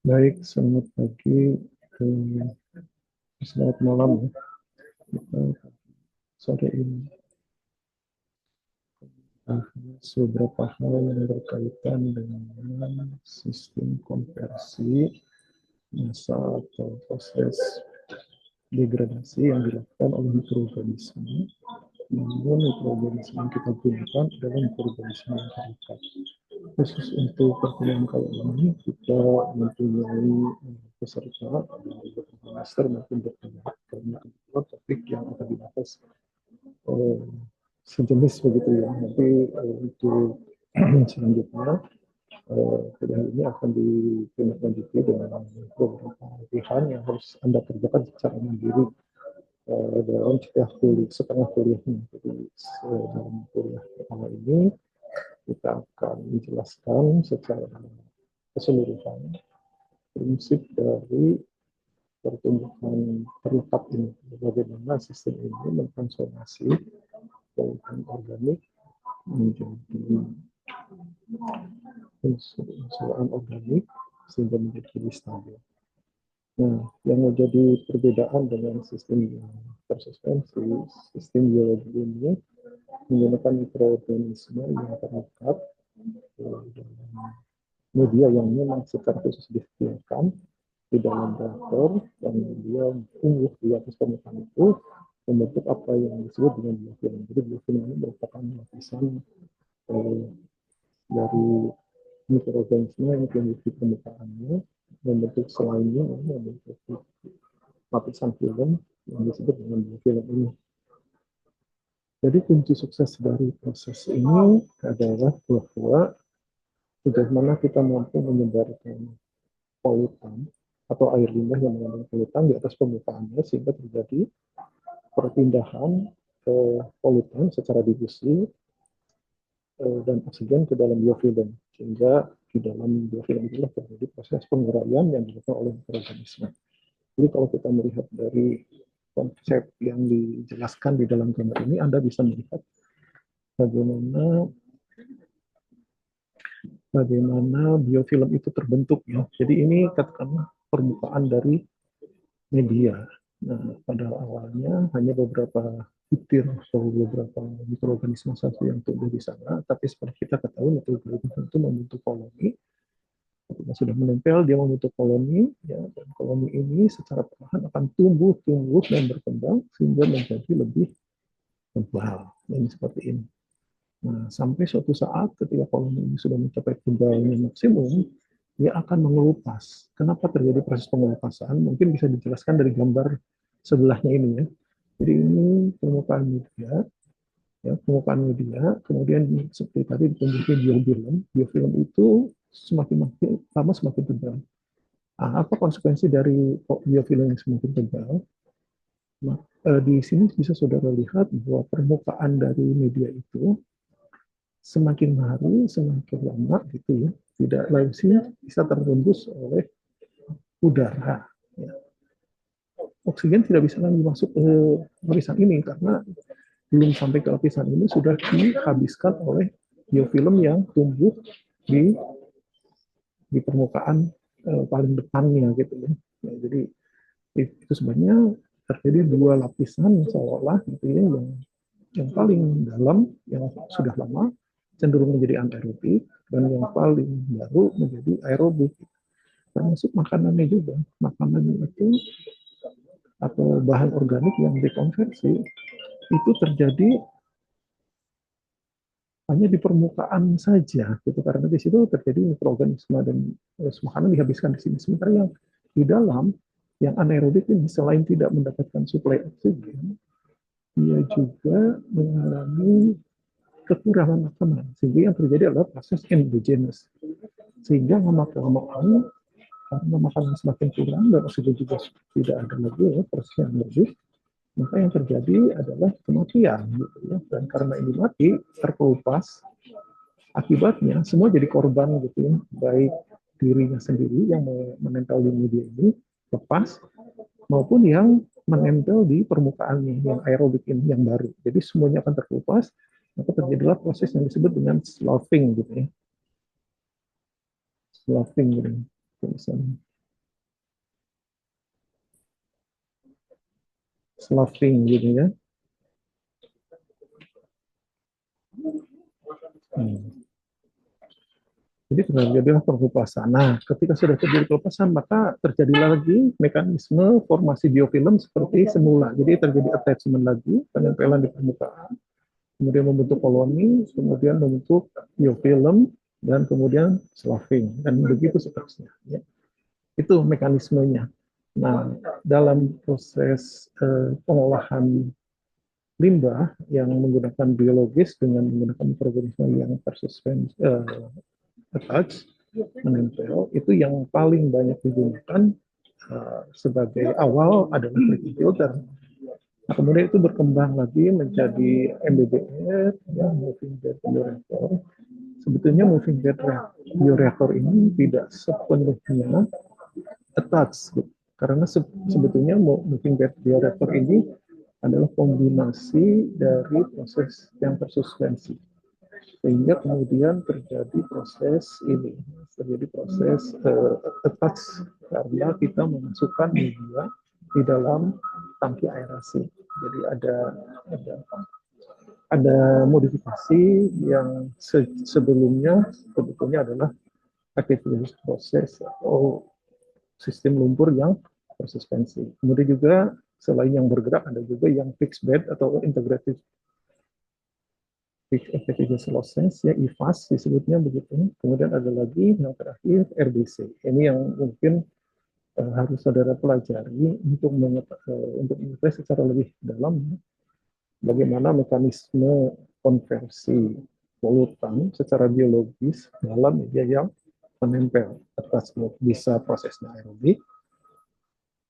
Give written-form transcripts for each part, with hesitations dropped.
Baik, selamat pagi, selamat malam ya. Kita sore ini bahas beberapa hal yang berkaitan dengan sistem konversi massa atau proses degradasi yang dilakukan oleh mikroorganisme. Namun mikroorganisme yang kita gunakan adalah mikroorganisme yang habitat. Khusus untuk pertemuan kali ini kita mempunyai peserta master maupun dokter karena kebetulan topik yang akan dibahas sejenis begitu ya. Nanti untuk selanjutnya kuliah ini akan ditindaklanjuti dengan beberapa latihan yang harus Anda kerjakan secara mandiri dalam setengah kuliahnya. Jadi dalam kuliah pertama ini kita akan menjelaskan secara keseluruhan prinsip dari pertumbuhan terletak ini, bagaimana sistem ini mentransformasi bahan organik menjadi unsur organik sehingga menjadi lebih stabil. Nah, yang menjadi perbedaan dengan sistem yang tersuspensi, sistem biologi ini menggunakan mikroorganisme yang terlekat dalam media yang memang secara khusus disediakan di dalam reaktor dan dia tumbuh di atas permukaan itu membentuk apa yang disebut dengan biofilm. Jadi biofilm ini merupakan lapisan dari mikroorganisme yang tumbuh di permukaannya membentuk selainnya membentuk lapisan film yang disebut dengan biofilm ini. Jadi kunci sukses dari proses ini adalah bahwa bagaimana kita mampu menyebarkan polutan atau air limbah yang mengandung polutan di atas permukaannya sehingga terjadi perpindahan polutan secara difusi dan oksigen ke dalam biofilm sehingga di dalam biofilm itulah terjadi proses penguraian yang dilakukan oleh mikroorganisme. Jadi kalau kita melihat dari konsep yang dijelaskan di dalam gambar ini, Anda bisa melihat bagaimana biofilm itu terbentuk ya. Jadi ini katakanlah permukaan dari media. Nah, pada awalnya hanya beberapa butir atau beberapa mikroorganisme saja yang tumbuh di sana, tapi seperti kita ketahui mikroorganisme itu membentuk koloni. Ketika sudah menempel, dia membentuk koloni, ya, dan koloni ini secara perlahan akan tumbuh dan berkembang sehingga menjadi lebih tebal. Ini seperti ini. Nah, sampai suatu saat ketika koloni ini sudah mencapai tebalnya maksimum, dia akan mengelupas. Kenapa terjadi proses pengelupasan? Mungkin bisa dijelaskan dari gambar sebelahnya ini ya. Jadi ini permukaan media, ya, permukaan media, kemudian seperti tadi ditumbuhkan biofilm. Biofilm itu semakin lama semakin tebal. Nah, apa konsekuensi dari biofilm yang semakin tebal? Nah, di sini bisa saudara lihat bahwa permukaan dari media itu semakin hari semakin lama gitu ya, tidak lagi bisa tertembus oleh udara. Ya. Oksigen tidak bisa lagi masuk ke lapisan ini karena belum sampai ke lapisan ini sudah dihabiskan oleh biofilm yang tumbuh di permukaan paling depannya gitu ya. Ya, jadi itu sebenarnya terjadi dua lapisan seolah gitu ya, yang paling dalam yang sudah lama cenderung menjadi anaerobik dan yang paling baru menjadi aerobik. Termasuk makanannya juga. Makanannya itu atau bahan organik yang dikonversi itu terjadi hanya di permukaan saja gitu karena di situ terjadi mikroorganisme dan makanan dihabiskan di sini. Sementara yang di dalam yang anaerobik ini selain tidak mendapatkan suplai oksigen, dia juga mengalami kekurangan makanan sehingga yang terjadi adalah proses endogenous sehingga lama-kelamaan karena makanan semakin kurang dan oksigen juga tidak ada lagi ya, proses yang lebih, maka yang terjadi adalah kematian gitu ya. Dan karena ini mati terkelupas, akibatnya semua jadi korban gitu ya, baik dirinya sendiri yang menempel di media ini lepas maupun yang menempel di permukaannya yang aerobik ini yang baru. Jadi semuanya akan terkelupas, maka terjadilah proses yang disebut dengan sloughing gitu ya. Sloughing gitu misalnya. sloughing gitu ya. Jadi terjadilah pelepasan. Nah, ketika sudah terjadi pelepasan, maka terjadi lagi mekanisme formasi biofilm seperti semula. Jadi terjadi attachment lagi, penempelan di permukaan, kemudian membentuk koloni, kemudian membentuk biofilm, dan kemudian sloughing, dan begitu seterusnya. Ya. Itu mekanismenya. Nah, dalam proses pengolahan limbah yang menggunakan biologis dengan menggunakan mikroorganisme yang tersuspensi attach, menempel, itu yang paling banyak digunakan sebagai awal adalah clicking filter. Nah, kemudian itu berkembang lagi menjadi MBBR, ya, moving bed bioreactor. Sebetulnya moving bed bioreactor ini tidak sepenuhnya attached, karena sebetulnya moving bed bioreactor ini adalah kombinasi dari proses yang tersuspensi, sehingga kemudian terjadi proses ini, terjadi proses attach karena kita memasukkan media di dalam tangki aerasi. Jadi ada ada modifikasi yang sebelumnya sebetulnya adalah aktivitas proses atau sistem lumpur yang tersuspensi. Kemudian juga selain yang bergerak ada juga yang fixed bed atau integrated Efficacious Losses, ya IFAS disebutnya begitu. Kemudian ada lagi yang terakhir RBC. Ini yang mungkin harus saudara pelajari untuk mengetahui secara lebih dalam bagaimana mekanisme konversi polutan secara biologis dalam media yang menempel atas bisa prosesnya aerobik,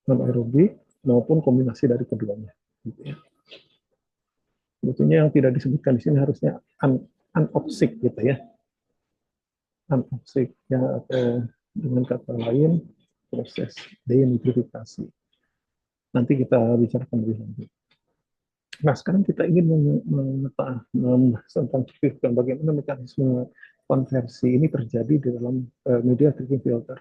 non aerobik maupun kombinasi dari keduanya. Gitu ya. Sebetulnya yang tidak disebutkan di sini harusnya anoxic gitu ya. Anoxic ya, atau dengan kata lain proses denitrifikasi. Nanti kita bicarakan lebih lanjut. Nah, sekarang kita ingin membahas tentang bagaimana mekanisme konversi ini terjadi di dalam media treating filter.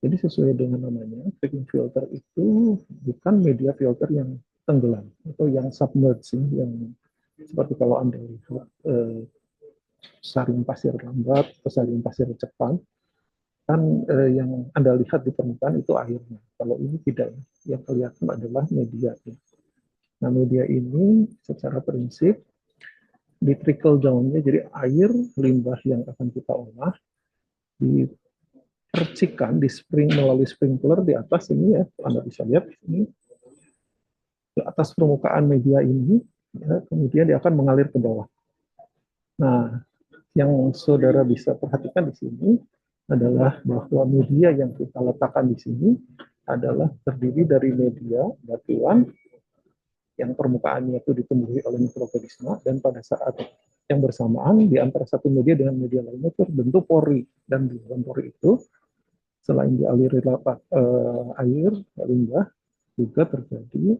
Jadi sesuai dengan namanya, treating filter itu bukan media filter yang tenggelam atau yang submerging, yang seperti kalau Anda lihat saring pasir lambat atau saring pasir cepat, kan yang Anda lihat di permukaan itu airnya. Kalau ini tidak, yang kelihatan adalah media. Nah, media ini secara prinsip di trickle down-nya, jadi air limbah yang akan kita olah dipercikan di spring melalui sprinkler di atas ini ya, Anda bisa lihat ini di atas permukaan media ini, ya, kemudian dia akan mengalir ke bawah. Nah, yang saudara bisa perhatikan di sini adalah bahwa media yang kita letakkan di sini adalah terdiri dari media batuan yang permukaannya itu ditumbuhi oleh mikroorganisme, dan pada saat yang bersamaan di antara satu media dengan media lainnya terbentuk pori, dan di dalam pori itu selain dialiri air limbah juga terjadi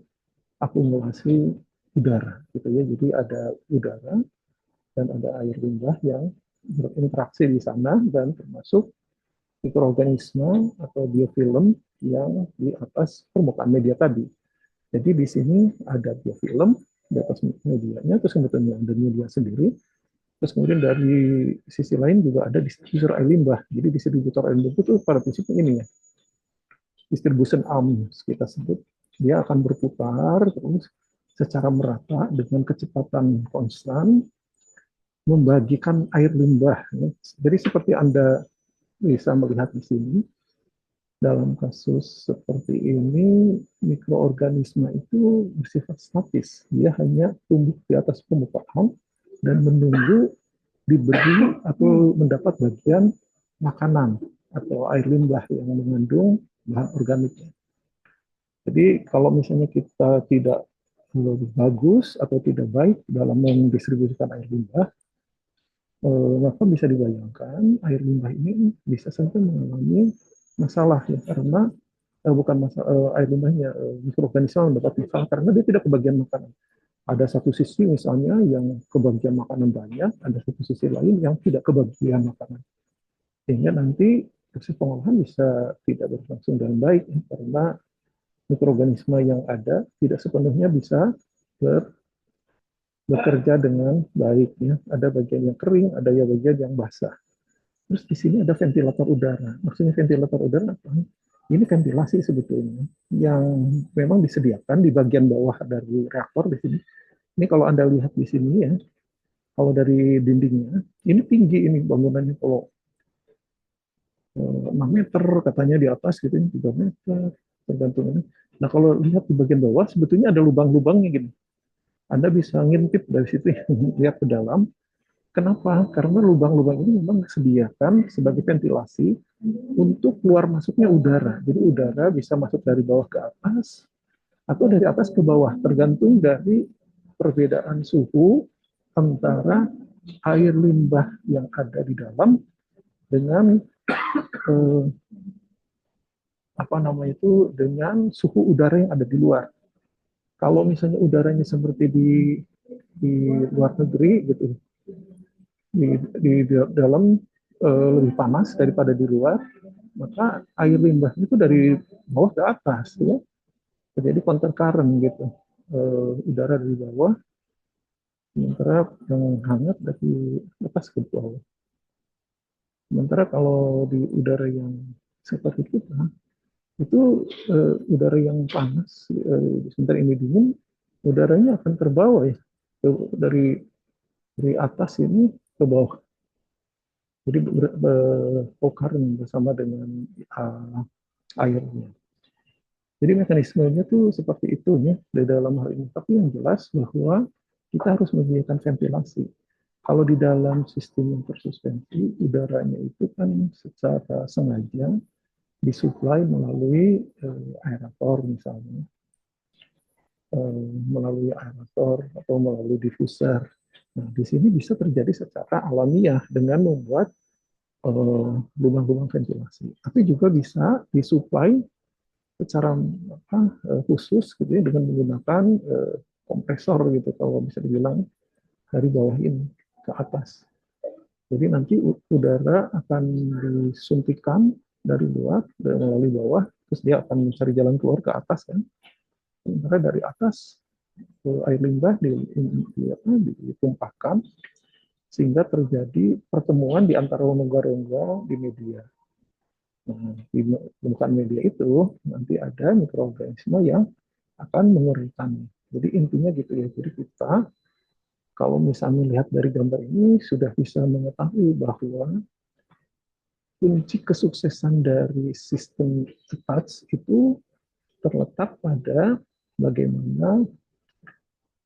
akumulasi udara gitu ya. Jadi ada udara dan ada air limbah yang berinteraksi di sana, dan termasuk mikroorganisme atau biofilm yang di atas permukaan media tadi. Jadi di sini ada biofilm di atas medianya, terus kemudian ada media sendiri, terus kemudian dari sisi lain juga ada distributor air limbah. Jadi distributor air limbah itu pada prinsipnya ini ya, distribution arm kita sebut, dia akan berputar terus secara merata dengan kecepatan konstan membagikan air limbah. Jadi seperti Anda bisa melihat di sini, dalam kasus seperti ini, mikroorganisme itu bersifat statis. Dia hanya tumbuh di atas permukaan dan menunggu diberi atau mendapat bagian makanan atau air limbah yang mengandung bahan organiknya. Jadi kalau misalnya kita tidak bagus atau tidak baik dalam mendistribusikan air limbah, maka bisa dibayangkan air limbah ini bisa saja mengalami masalah ya, karena bukan masalah air limbahnya, mikroorganisme mendapat masalah karena dia tidak kebagian makanan. Ada satu sisi misalnya yang kebagian makanan banyak, ada satu sisi lain yang tidak kebagian makanan. Sehingga nanti proses pengolahan bisa tidak berlangsung dengan baik ya, karena mikroorganisme yang ada tidak sepenuhnya bisa bekerja dengan baik ya. Ada bagian yang kering, ada ya bagian yang basah. Terus di sini ada ventilator udara. Maksudnya ventilator udara apa? Ini ventilasi sebetulnya yang memang disediakan di bagian bawah dari reaktor di sini. Ini kalau Anda lihat di sini ya, kalau dari dindingnya, ini tinggi ini bangunannya kalau 6 meter katanya di atas gitu, 3 meter tergantung ini. Nah kalau lihat di bagian bawah sebetulnya ada lubang-lubangnya gitu. Anda bisa ngintip dari situ lihat ke dalam. Kenapa? Karena lubang-lubang ini memang disediakan sebagai ventilasi untuk keluar masuknya udara. Jadi udara bisa masuk dari bawah ke atas atau dari atas ke bawah, tergantung dari perbedaan suhu antara air limbah yang ada di dalam dengan eh, apa namanya itu dengan suhu udara yang ada di luar. Kalau misalnya udaranya seperti di luar negeri gitu, di dalam lebih panas daripada di luar, maka air limbah itu dari bawah ke atas ya. Terjadi counter current gitu. Udara dari bawah, sementara yang hangat dari atas ke bawah. Sementara kalau di udara yang seperti kita, itu udara yang panas, sementara ini dingin, udaranya akan terbawa ya dari atas ini ke bawah. Jadi current bersama dengan airnya. Jadi mekanismenya tuh seperti itu ya di dalam hal ini. Tapi yang jelas bahwa kita harus menyediakan ventilasi. Kalau di dalam sistem yang tersuspensi, udaranya itu kan secara sengaja disuplai melalui aerator misalnya, melalui aerator atau melalui diffuser. Nah, di sini bisa terjadi secara alamiah dengan membuat lubang-lubang ventilasi. Tapi juga bisa disuplai secara khusus gitu ya dengan menggunakan kompresor gitu kalau bisa dibilang dari bawah ini ke atas. Jadi nanti udara akan disuntikan dari luar melalui bawah, terus dia akan mencari jalan keluar ke atas kan. Sementara dari atas air limbah ditumpahkan sehingga terjadi pertemuan di antara rongga-rongga di media. Nah, di permukaan media itu nanti ada mikroorganisme yang akan mengerikannya. Jadi intinya gitu ya. Jadi kita kalau misalnya lihat dari gambar ini sudah bisa mengetahui bahwa kunci kesuksesan dari sistem attach itu terletak pada bagaimana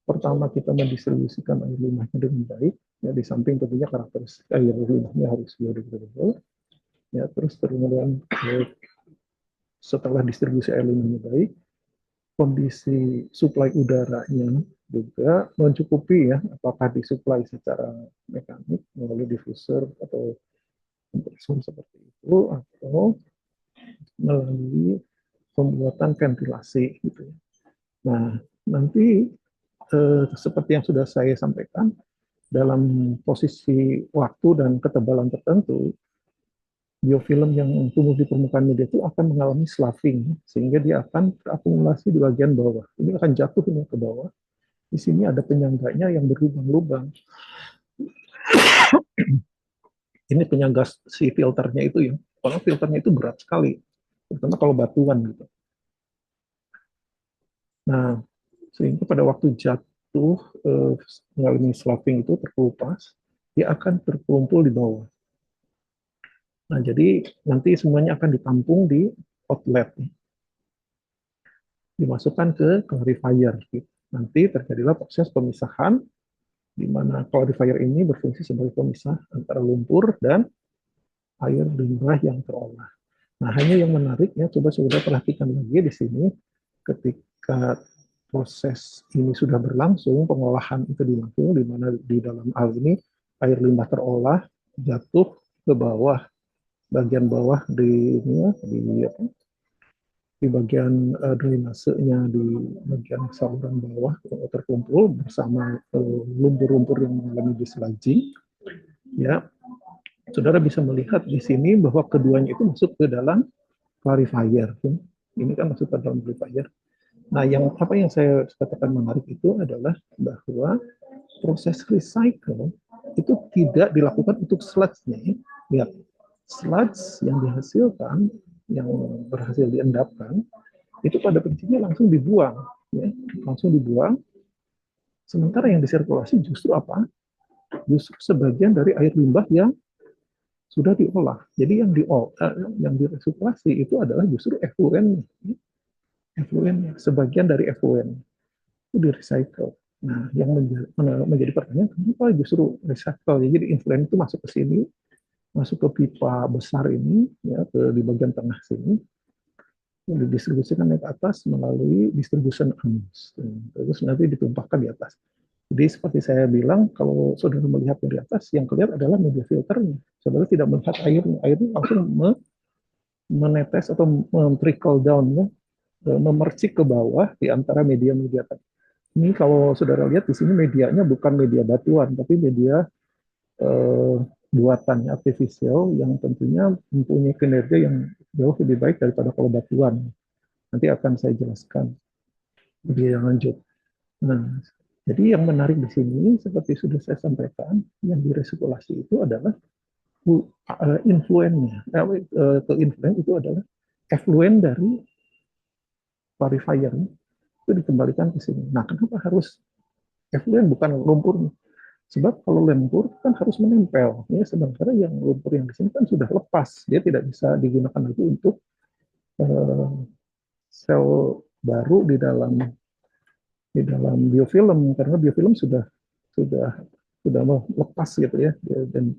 pertama kita mendistribusikan air limbahnya dengan baik, ya di samping tentunya karakteristik air limbahnya harus biodegradable, ya terus kemudian setelah distribusi air limbahnya baik, kondisi suplai udaranya juga mencukupi ya, apakah disuplai secara mekanik melalui diffuser atau kompresor seperti itu atau melalui pembuatan ventilasi gitu ya. Nah, nanti seperti yang sudah saya sampaikan, dalam posisi waktu dan ketebalan tertentu, biofilm yang tumbuh di permukaan media itu akan mengalami sloughing, sehingga dia akan terakumulasi di bagian bawah. Ini akan jatuh ini ke bawah. Di sini ada penyangganya yang berlubang-lubang. Ini penyangga si filternya itu ya. Karena filternya itu berat sekali, terutama kalau batuan gitu. Nah, sehingga pada waktu jatuh mengalami sloughing itu terkelupas, dia akan terkumpul di bawah. Nah, jadi nanti semuanya akan ditampung di outlet, dimasukkan ke clarifier. Nanti terjadilah proses pemisahan, di mana clarifier ini berfungsi sebagai pemisah antara lumpur dan air limbah yang terolah. Nah, hanya yang menarik ya, coba sudah perhatikan lagi di sini, ketika proses ini sudah berlangsung, pengolahan itu dilangsung, di mana di dalam hal ini air limbah terolah jatuh ke bawah, bagian bawah di ini ya, di bagian drainasenya di bagian saluran bawah terkumpul bersama lumpur-lumpur yang mengalami dislodging. Ya, saudara bisa melihat di sini bahwa keduanya itu masuk ke dalam clarifier. Ini kan masuk ke dalam amplifier. Nah, yang saya katakan menarik itu adalah bahwa proses recycle itu tidak dilakukan untuk sludge-nya. Lihat, sludge yang dihasilkan, yang berhasil diendapkan, itu pada prinsipnya langsung dibuang, ya, langsung dibuang. Sementara yang disirkulasi justru apa? Justru sebagian dari air limbah yang sudah diolah. Jadi yang diresirkulasi itu adalah justru efluennya, efluennya, sebagian dari efluen itu di recycle. Nah, yang menjadi pertanyaan, kenapa justru recycle? Jadi influen itu masuk ke sini, masuk ke pipa besar ini, ya, di bagian tengah sini, didistribusikan naik ke atas melalui distribution arms. Terus nanti ditumpahkan di atas. Jadi seperti saya bilang, kalau saudara melihat dari atas, yang kelihatan adalah media filternya. Saudara tidak melihat airnya. Airnya langsung menetes atau trickle down, ya, memercik ke bawah di antara media-media tadi. Ini kalau saudara lihat di sini medianya bukan media batuan, tapi media buatan artifisial yang tentunya mempunyai kinerja yang jauh lebih baik daripada kalau batuan. Nanti akan saya jelaskan lebih lanjut. Nah, jadi yang menarik di sini seperti sudah saya sampaikan, yang diresirkulasi itu adalah influennya. Ke influen itu adalah effluent dari clarifier itu dikembalikan ke sini. Nah, kenapa harus effluent bukan lumpurnya? Sebab kalau lumpur kan harus menempel, ya, sementara yang lumpur yang di sini kan sudah lepas, dia tidak bisa digunakan lagi untuk sel baru di dalam biofilm, karena biofilm sudah lepas gitu ya, dan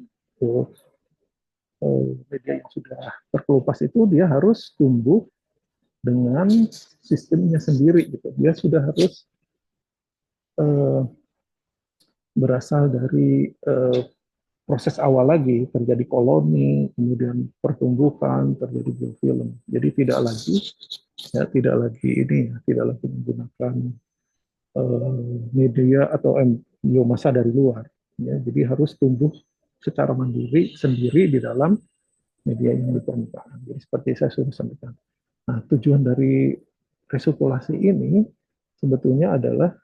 media yang sudah terkelupas itu dia harus tumbuh dengan sistemnya sendiri gitu. Dia sudah harus berasal dari proses awal lagi, terjadi koloni, kemudian pertumbuhan, terjadi biofilm. Jadi tidak lagi ini, tidak lagi menggunakan media atau biomasa dari luar. Ya, jadi harus tumbuh secara mandiri sendiri di dalam media yang di permukaan. Jadi seperti saya sudah sampaikan. Nah, tujuan dari resirkulasi ini sebetulnya adalah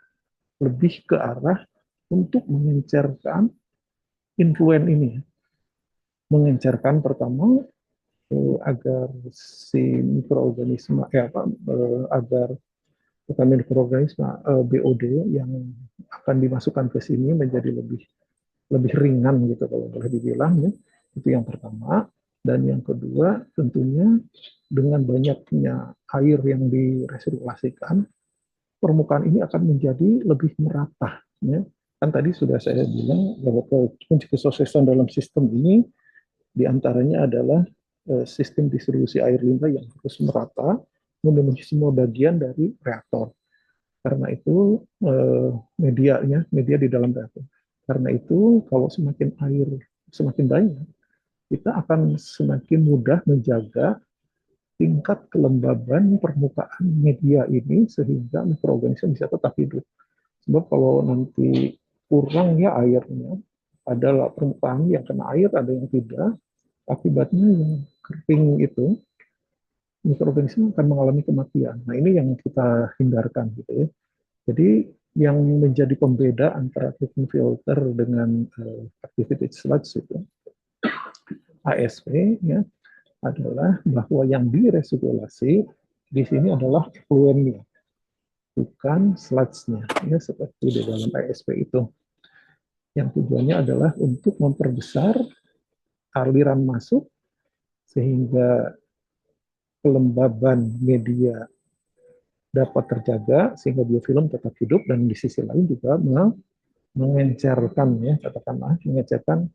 lebih ke arah untuk mengencerkan influen ini. Mengencerkan pertama agar si mikroorganisme agar mikroorganisme BOD yang akan dimasukkan ke sini menjadi lebih ringan gitu kalau boleh dibilang, ya. Itu yang pertama. Dan yang kedua tentunya dengan banyaknya air yang diresirkulasikan, permukaan ini akan menjadi lebih merata, ya. Kan tadi sudah saya bilang bahwa kunci kesuksesan dalam sistem ini diantaranya adalah sistem distribusi air limbah yang harus merata memenuhi semua bagian dari reaktor. Karena itu media di dalam reaktor. Karena itu kalau semakin air semakin banyak, kita akan semakin mudah menjaga tingkat kelembaban permukaan media ini sehingga mikroorganisme bisa tetap hidup. Sebab kalau nanti kurang ya airnya, ada permukaan yang kena air, ada yang tidak, akibatnya yang kering itu mikroorganisme akan mengalami kematian. Nah, ini yang kita hindarkan gitu ya. Jadi yang menjadi pembeda antara treatment filter dengan activated sludge itu ASP, ya, adalah bahwa yang diresirkulasi di sini adalah effluentnya, bukan sludge-nya, ya, seperti di dalam ASP itu. Yang tujuannya adalah untuk memperbesar aliran masuk sehingga kelembaban media dapat terjaga sehingga biofilm tetap hidup, dan di sisi lain juga mengencerkan, ya, katakanlah mengencerkan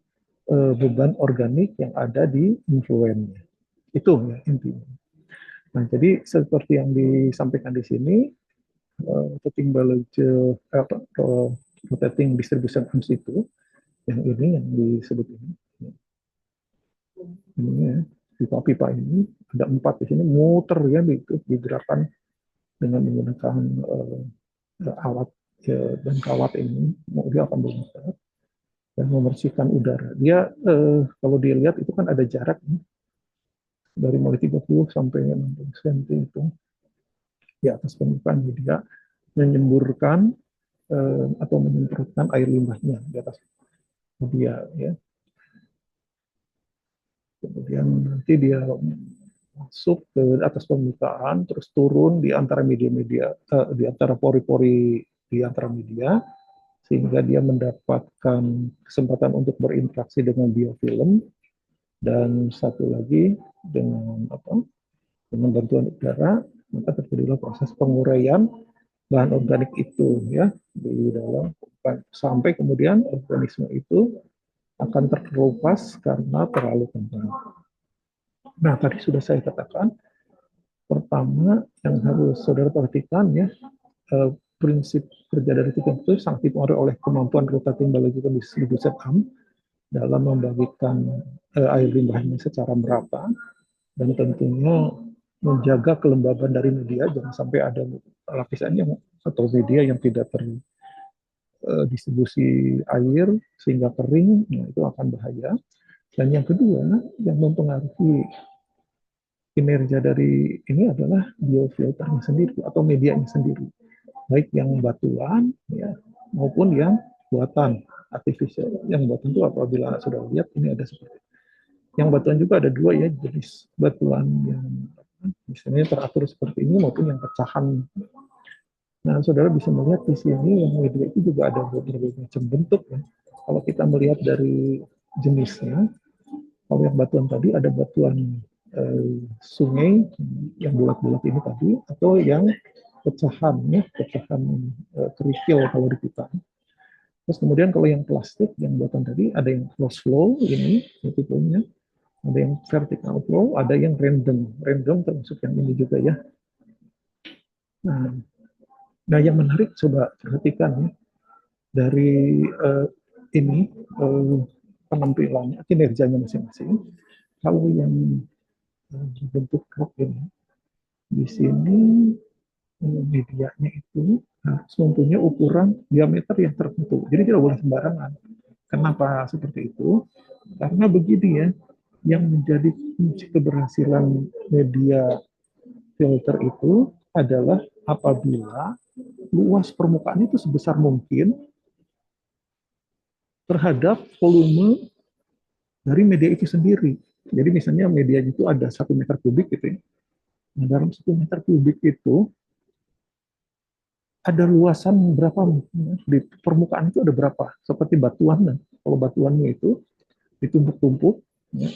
beban organik yang ada di influennya. Itu ya intinya. Nah, jadi seperti yang disampaikan di sini, rotating distribution arms itu, yang ini yang disebut ini ya, pipa-pipa ini ada 4 di sini muter ya, itu digerakkan dengan menggunakan alat dan kawat ini, dia akan memutar dan membersihkan udara. Dia kalau dilihat itu kan ada jarak dari mulai 30 sampai 60 cm itu di atas permukaan media, menyemburkan atau menyemprotkan air limbahnya di atas media ya. Kemudian nanti dia masuk ke atas permukaan, terus turun di antara media-media, di antara pori-pori di antara media, sehingga dia mendapatkan kesempatan untuk berinteraksi dengan biofilm, dan satu lagi dengan apa? Dengan bantuan udara, maka terjadilah proses penguraian bahan organik itu ya di dalam, sampai kemudian organisme itu akan terkelupas karena terlalu kental. Nah, tadi sudah saya katakan, pertama yang harus saudara perhatikan ya, prinsip kerja dari tiga itu sangat dipengaruhi oleh kemampuan rotating biological distribution arm dalam membagikan air limbahnya secara merata, dan tentunya menjaga kelembaban dari media, jangan sampai ada lapisan yang atau media yang tidak terdistribusi air sehingga kering, nah itu akan bahaya. Dan yang kedua yang mempengaruhi kinerja dari ini adalah biofilternya sendiri atau medianya sendiri, baik yang batuan ya maupun yang buatan artificial. Yang buatan itu apabila sudah lihat ini ada seperti yang batuan juga ada dua ya jenis batuan, yang misalnya teratur seperti ini maupun yang pecahan. Nah, saudara bisa melihat di sini yang media itu juga ada berbagai macam bentuk ya. Kalau kita melihat dari jenisnya, kalau yang batuan tadi ada batuan sungai yang bulat-bulat ini tadi, atau yang pecahan ya, pecahan kerikil kalau di kita. Terus kemudian kalau yang plastik yang buatan tadi ada yang close flow ini tipenya, ada yang vertical flow, ada yang random. Random termasuk yang ini juga ya. Nah, nah yang menarik coba perhatikan ya, dari ini penampilannya, kinerjanya masing-masing. Kalau yang bentuk krop ini, di sini medianya itu harus mempunyai ukuran diameter yang tertentu. Jadi tidak boleh sembarangan. Kenapa seperti itu? Karena begini ya, yang menjadi kunci keberhasilan media filter itu adalah apabila luas permukaan itu sebesar mungkin terhadap volume dari media itu sendiri. Jadi misalnya media itu ada 1 meter kubik gitu ya. Nah, dalam 1 meter kubik itu ada luasan berapa, di permukaan itu ada berapa, seperti batuan. Nah, kalau batuannya itu ditumpuk-tumpuk ya,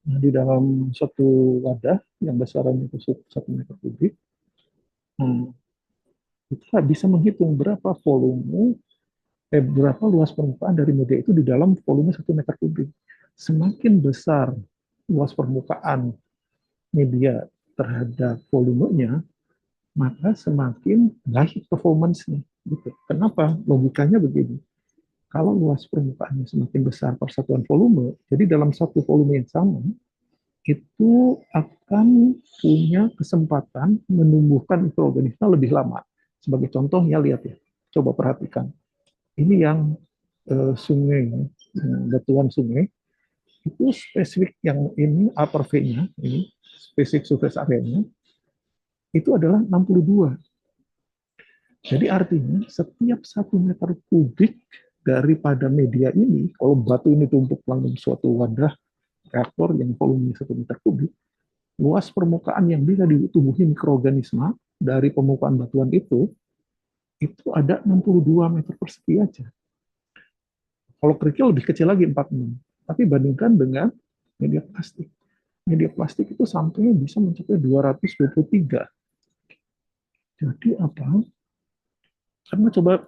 nah, di dalam suatu wadah yang besarannya itu 1 meter kubik, nah, kita bisa menghitung berapa volume, berapa luas permukaan dari media itu di dalam volume 1 meter kubik. Semakin besar luas permukaan media terhadap volumenya, maka semakin baik performance-nya. Gitu. Kenapa? Logikanya begini. Kalau luas permukaannya semakin besar persatuan volume, jadi dalam satu volume yang sama, itu akan punya kesempatan menumbuhkan mikroorganisme lebih lama. Sebagai contoh ya, lihat ya, coba perhatikan. Ini yang sungai, batuan sungai, itu spesifik yang ini upper V-nya, ini spesifik surface area-nya, itu adalah 62. Jadi artinya setiap 1 meter kubik daripada media ini, kalau batu ini tumpuk dalam suatu wadah reaktor yang volumenya 1 meter kubik, luas permukaan yang bisa ditumbuhi mikroorganisme dari permukaan batuan itu ada 62 meter persegi aja. Kalau kerikil lebih kecil lagi, 46. Tapi bandingkan dengan media plastik. Media plastik itu sampai bisa mencapai 223. Jadi apa? Karena coba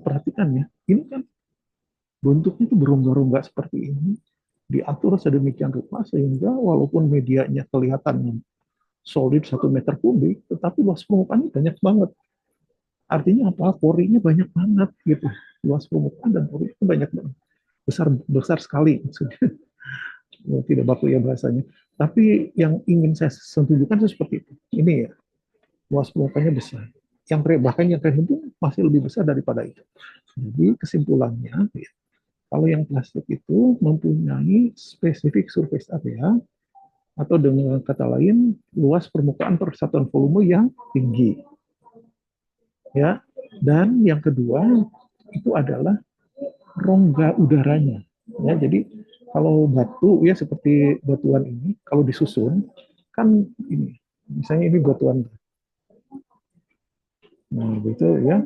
perhatikan ya, ini kan bentuknya itu berongga-rongga seperti ini, diatur sedemikian rupa sehingga walaupun medianya kelihatan solid 1 meter kubik, tetapi luas permukaannya banyak banget. Artinya apa? Porinya banyak banget gitu. Luas permukaan dan pori itu banyak banget. Besar besar sekali maksudnya. Tidak baku ya bahasanya. Tapi yang ingin saya tunjukkan seperti itu. Ini ya, luas permukaannya besar. Yang bahkan yang keren itu masih lebih besar daripada itu. Jadi kesimpulannya, kalau yang plastik itu mempunyai spesifik surface area Atau dengan kata lain, luas permukaan per satuan volume yang tinggi. Ya. Dan yang kedua itu adalah rongga udaranya. Ya, jadi kalau batu ya seperti batuan ini, kalau disusun kan ini, misalnya ini batuan. Nah, gitu ya.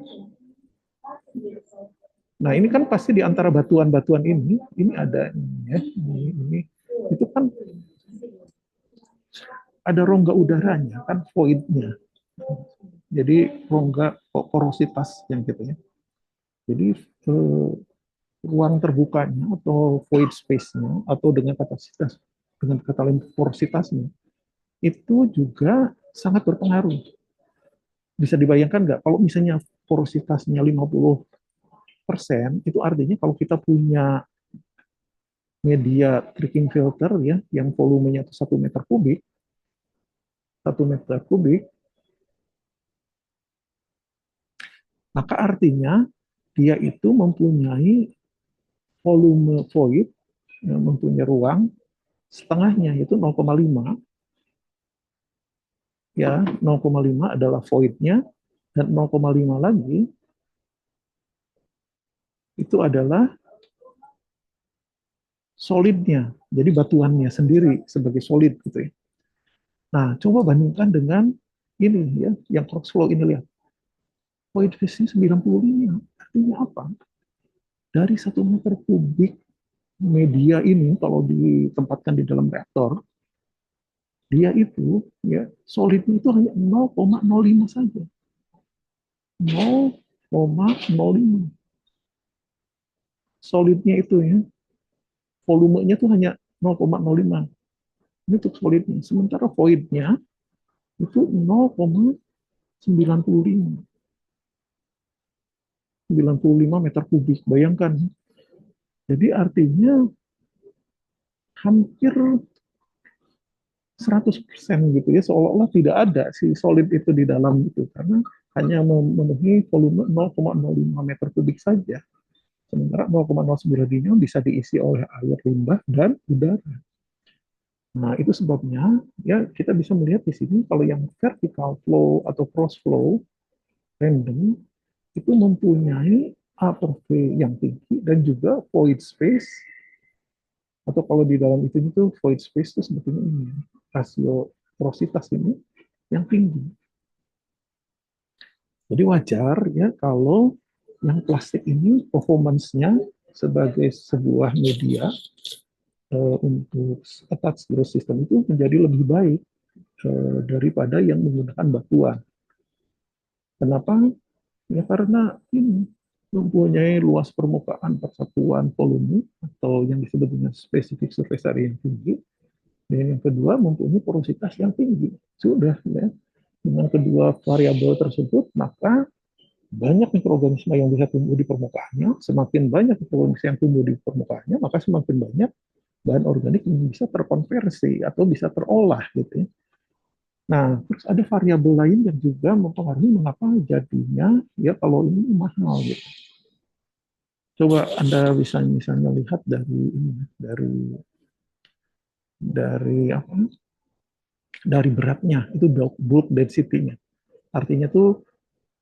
Nah, ini kan pasti di antara batuan-batuan ini ada ini ya, ini itu kan ada rongga udaranya kan voidnya. Jadi rongga porositas yang gitu ya. Jadi eh, ruang terbukanya atau void space-nya atau dengan kata lain porositasnya itu juga sangat berpengaruh. Bisa dibayangkan nggak kalau misalnya porositasnya 50%, itu artinya kalau kita punya media tricking filter ya yang volumenya itu 1 meter kubik, maka artinya dia itu mempunyai volume void, ya, mempunyai ruang setengahnya yaitu 0,5, ya 0,5 adalah voidnya, dan 0,5 lagi itu adalah solidnya, jadi batuannya sendiri sebagai solid gitu ya. Nah, coba bandingkan dengan ini ya, yang cross flow ini, lihat. Void phase-nya 95. Artinya apa? Dari 1 meter kubik media ini kalau ditempatkan di dalam reaktor, dia itu ya solidnya itu hanya 0,05 saja. 0,05. Solidnya itu ya, volumenya itu hanya 0,05. Ini untuk solidnya. Sementara voidnya itu 0,95. 95 meter kubik. Bayangkan. Jadi artinya hampir 100% gitu ya, seolah-olah tidak ada si solid itu di dalam itu, karena hanya memenuhi volume 0,05 meter kubik saja. Sementara 0,09 ini bisa diisi oleh air limbah dan udara. Nah, itu sebabnya ya kita bisa melihat di sini kalau yang vertical flow atau cross flow random itu mempunyai upper V yang tinggi dan juga void space, atau kalau di dalam itu void space itu sebetulnya ini rasio porositas ini yang tinggi. Jadi wajar ya kalau yang plastik ini performance-nya sebagai sebuah media untuk attached growth system itu menjadi lebih baik daripada yang menggunakan batuan. Kenapa? Ya karena ini mempunyai luas permukaan persatuan volume atau yang disebut dengan specific surface area yang tinggi, dan yang kedua mempunyai porositas yang tinggi. Sudah ya, dengan kedua variabel tersebut maka banyak mikroorganisme yang bisa tumbuh di permukaannya. Semakin banyak mikroorganisme yang tumbuh di permukaannya, maka semakin banyak bahan organik yang bisa terkonversi atau bisa terolah gitu ya. Nah, terus ada variabel lain yang juga mempengaruhi mengapa jadinya ya kalau ini mahal gitu. Coba Anda bisa misalnya lihat dari ini, dari apa? Dari beratnya, itu bulk density-nya. Artinya tuh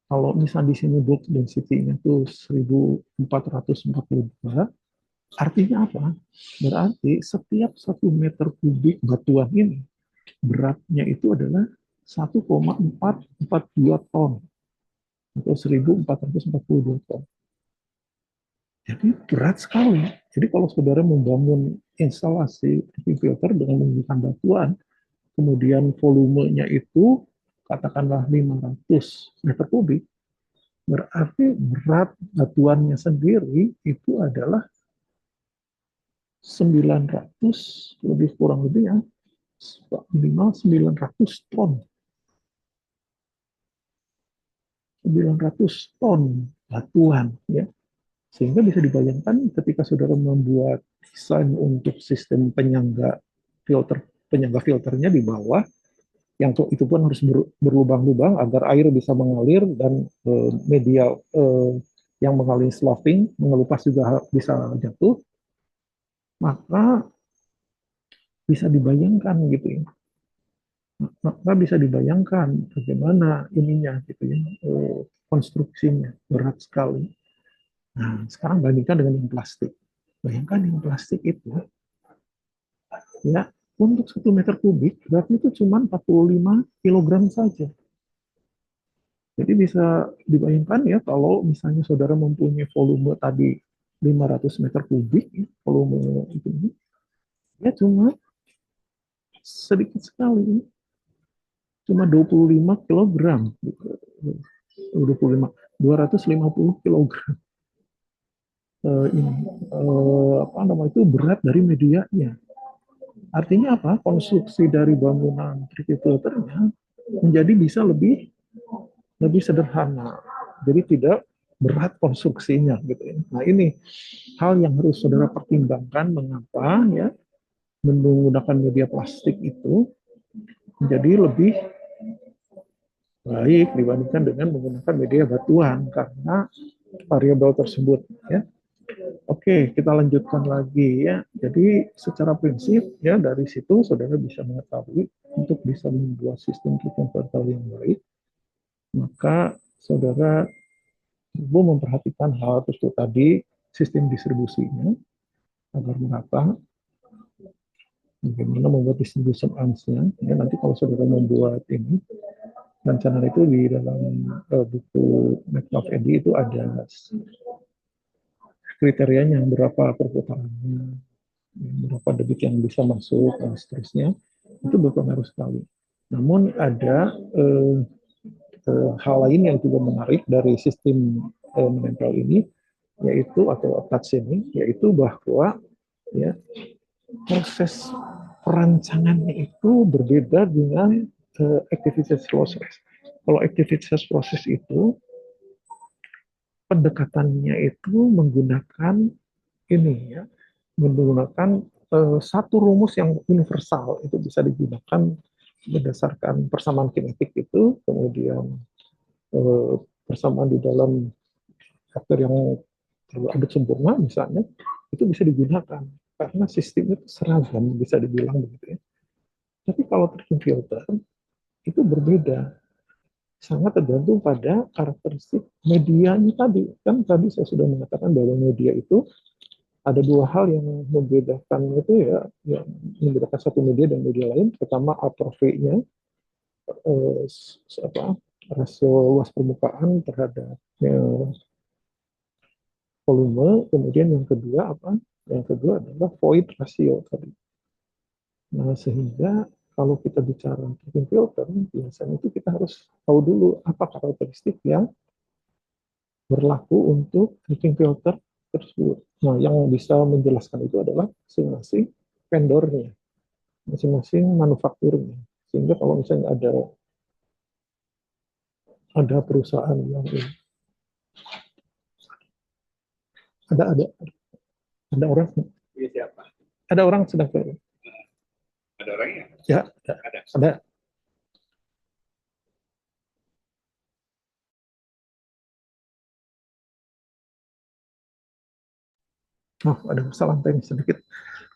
kalau misalnya di sini bulk density-nya tuh 1442, artinya apa? Berarti setiap 1 meter kubik batuan ini beratnya itu adalah 1,442 ton atau 1442 ton. Jadi berat sekali. Jadi kalau saudara membangun instalasi filter dengan menggunakan batuan, kemudian volumenya itu katakanlah 500 meter kubik, berarti berat batuannya sendiri itu adalah 900, lebih kurang lebih ya, minimal 900 ton. 900 ton batuan ya. Sehingga bisa dibayangkan ketika saudara membuat desain untuk sistem penyangga filternya di bawah, yang itu pun harus berlubang-lubang agar air bisa mengalir dan media yang mengaliri sloughing, mengelupas juga bisa jatuh, maka bisa dibayangkan gitu ya. Maka bisa dibayangkan bagaimana ininya gitu ya, konstruksinya berat sekali. Nah, sekarang bandingkan dengan yang plastik. Bayangkan yang plastik itu ya untuk 1 meter kubik beratnya itu cuma 45 kilogram saja. Jadi bisa dibayangkan ya kalau misalnya saudara mempunyai volume tadi 500 meter kubik, ya, volume itu ya cuma sedikit sekali, cuma 25 kilogram, 25, 250 kilogram ini apa namanya itu berat dari medianya. Artinya apa? Konstruksi dari bangunan tricky filternya menjadi bisa lebih lebih sederhana. Jadi tidak berat konstruksinya gitu ya. Nah, ini hal yang harus saudara pertimbangkan mengapa ya menggunakan media plastik itu menjadi lebih baik dibandingkan dengan menggunakan media batuan karena variabel tersebut ya. Oke, kita lanjutkan lagi ya. Jadi secara prinsip ya dari situ saudara bisa mengetahui untuk bisa membuat sistem converter yang baik, maka saudara perlu memperhatikan hal tersebut tadi, sistem distribusinya agar merata, bagaimana membuat distribution arms-nya. Ya, nanti kalau saudara membuat ini, rencana itu di dalam buku McLeod Eddy itu ada kriterianya berapa perputarannya, berapa debit yang bisa masuk dan seterusnya, itu berpengaruh sekali. Namun ada hal lain yang juga menarik dari sistem menempel ini, yaitu atau attach ini, yaitu bahwa ya proses perancangannya itu berbeda dengan activities process. Kalau activities process itu pendekatannya itu menggunakan ini ya, menggunakan satu rumus yang universal itu bisa digunakan berdasarkan persamaan kinetik itu, kemudian persamaan di dalam faktor yang aduk sempurna misalnya, itu bisa digunakan karena sistem itu seragam bisa dibilang begitu ya. Tapi kalau treatment filter itu berbeda, sangat tergantung pada karakteristik medianya tadi. Kan tadi saya sudah mengatakan bahwa media itu ada dua hal yang membedakan itu ya, yang membedakan satu media dan media lain. Pertama upper V-nya, eh, apa, rasio luas permukaan terhadap volume. Kemudian yang kedua apa? Yang kedua adalah void ratio tadi. Nah, sehingga kalau kita bicara treatment filter, biasanya itu kita harus tahu dulu apa karakteristik yang berlaku untuk treatment filter tersebut. Nah, yang bisa menjelaskan itu adalah masing-masing vendornya, masing-masing manufakturnya. Sehingga kalau misalnya ada perusahaan yang ada ada ada orang ada orang sedang ada orangnya ya ada. Oh, ada masalah teknis sedikit.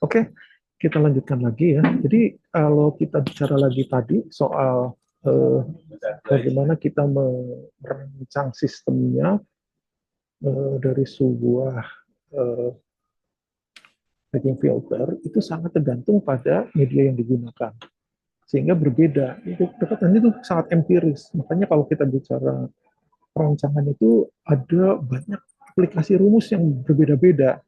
Oke, kita lanjutkan lagi ya. Jadi kalau kita bicara lagi tadi soal bagaimana kita merancang sistemnya dari sebuah eh, packing filter, itu sangat tergantung pada media yang digunakan. Sehingga berbeda. Itu pendekatannya itu sangat empiris. Makanya kalau kita bicara perancangan itu ada banyak aplikasi rumus yang berbeda-beda.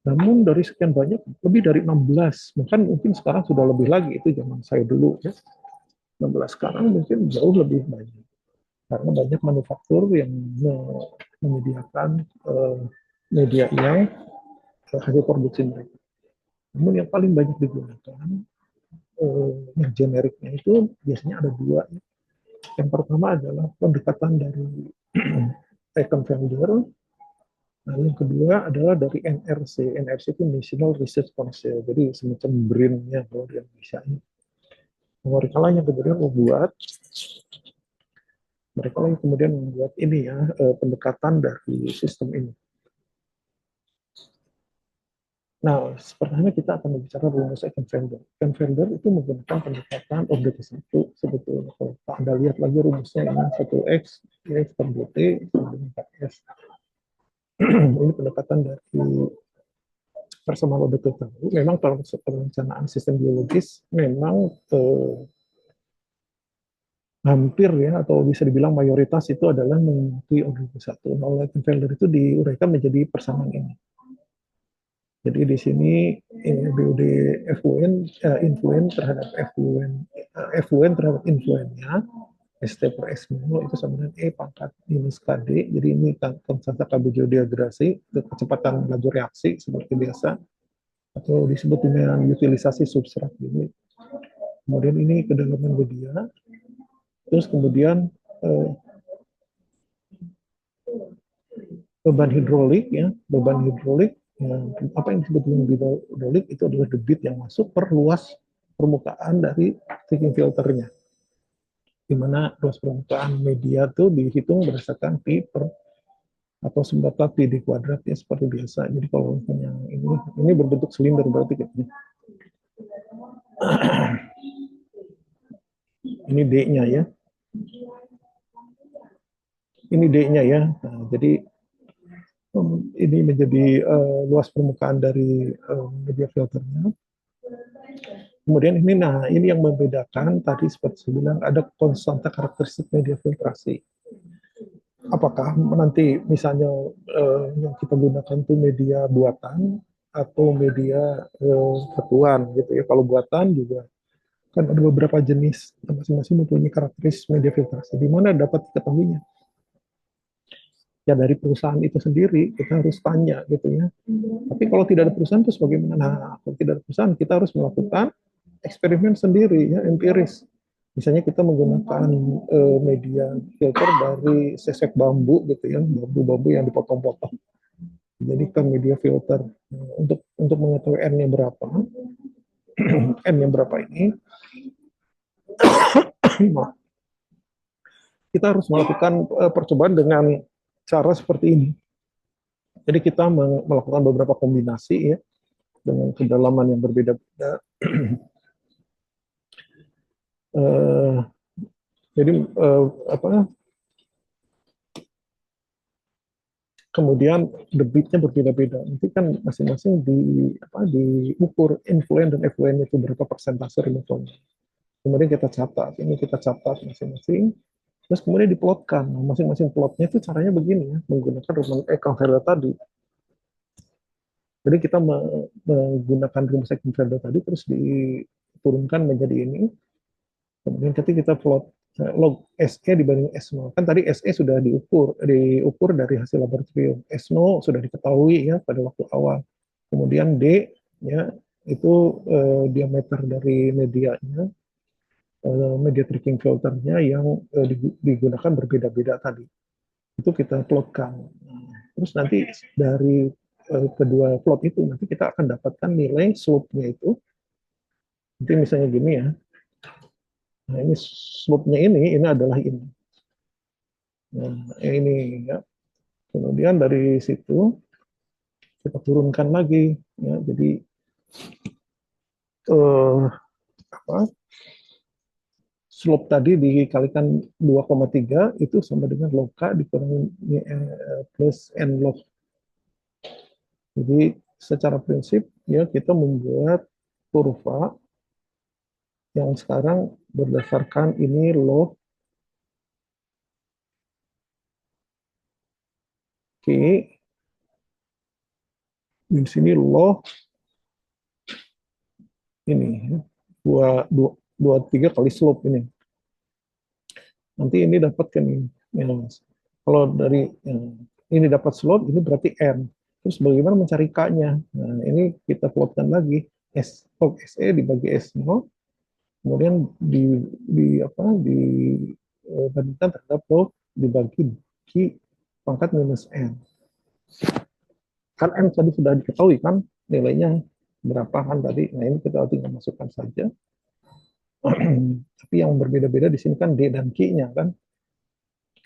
Namun dari sekian banyak, lebih dari 16, bahkan mungkin sekarang sudah lebih lagi, itu zaman saya dulu ya. 16 sekarang mungkin jauh lebih banyak. Karena banyak manufaktur yang menyediakan media yang hasil produksi mereka. Namun yang paling banyak digunakan, yang generiknya itu biasanya ada dua. Yang pertama adalah pendekatan dari second vendor. Nah, yang kedua adalah dari NRC. NRC itu National Research Council. Jadi semacam BRIN-nya kalau di Indonesia ini. Mereka lah yang kemudian membuat ini ya pendekatan dari sistem ini. Nah, pertama kita akan berbicara rumus Eigenvalder. Eigenvalder itu menggunakan pendekatan objek satu sebetulnya. Kalau Anda lihat lagi rumusnya ini 1x, x per dt, sama dengan 4s. Ini pendekatan dari persamaan objek tertentu. Memang dalam perencanaan sistem biologis, memang hampir ya, atau bisa dibilang mayoritas itu adalah mengikuti objek satu. Nah, oleh Eigenvalder itu diuraikan menjadi persamaan ini. Jadi di sini BUD FUN influen terhadap FUN terhadap influennya ST per S mol itu sama dengan E pangkat minus KD. Jadi ini konstanta KB geodehidrasi, kecepatan laju reaksi seperti biasa, atau disebut dengan utilisasi substrat ini. Kemudian ini kedalaman media. Terus kemudian beban hidrolik ya, beban hidrolik. Apa yang disebut dengan hidrolik itu adalah debit yang masuk per luas permukaan dari thinking filternya, di mana luas permukaan media itu dihitung berdasarkan pi per atau sembata pi di kuadrat ya seperti biasa. Jadi kalau misalnya ini berbentuk silinder berarti gitu. Ini D-nya ya. Ini D-nya ya. Nah, jadi ini menjadi luas permukaan dari media filternya. Kemudian ini yang membedakan tadi seperti saya bilang ada konstanta karakteristik media filtrasi. Apakah nanti misalnya yang kita gunakan itu media buatan atau media satuan gitu ya. Kalau buatan juga kan ada beberapa jenis, masing-masing mempunyai karakteristik media filtrasi. Di mana dapat diketahuinya? Ya dari perusahaan itu sendiri kita harus tanya gitu ya. Tapi kalau tidak ada perusahaan terus bagaimana? Nah, kalau tidak ada perusahaan kita harus melakukan eksperimen sendiri ya, empiris. Misalnya kita menggunakan media filter dari sesek bambu gitu ya, bambu-bambu yang dipotong-potong. Jadi kan media filter untuk mengetahui n-nya berapa, n-nya berapa ini, kita harus melakukan percobaan dengan cara seperti ini. Jadi kita melakukan beberapa kombinasi ya dengan kedalaman yang berbeda-beda. Jadi apa? Kemudian debitnya berbeda-beda. Nanti kan masing-masing diukur influen dan effluen itu berapa persentase removalnya. Kemudian kita catat masing-masing. Terus kemudian diplotkan. Nah, masing-masing plotnya itu caranya begini ya, menggunakan Eigenvalder tadi. Jadi kita menggunakan rumus Eigenvalder tadi terus diturunkan menjadi ini. Kemudian ketika kita plot log SE dibanding S0. Kan tadi SE sudah diukur dari hasil laboratorium. S0 sudah diketahui ya pada waktu awal. Kemudian D ya itu diameter dari medianya, media tracking filternya yang digunakan berbeda-beda tadi. Itu kita plotkan. Terus nanti dari kedua plot itu nanti kita akan dapatkan nilai slope-nya itu. Nanti misalnya gini ya. Nah, ini slope-nya ini adalah ini. Nah, ini ya. Kemudian dari situ kita turunkan lagi ya. Jadi apa? Slope tadi dikalikan 2,3 itu sama dengan log K dikurangi plus N log. Jadi secara prinsip ya kita membuat kurva yang sekarang berdasarkan ini log K, di sini log ini dua tiga kali slope ini. Nanti ini dapat kan ini. Ya, kalau dari ini dapat slope ini berarti n. Terus bagaimana mencari k-nya? Nah, ini kita plotkan lagi log SE dibagi S0, kemudian dibandingkan terhadap log dibagi Q pangkat minus n. Kan n tadi sudah diketahui kan nilainya berapa kan tadi. Nah ini kita tinggal masukkan saja. Tapi yang berbeda-beda di sini kan D dan Q-nya kan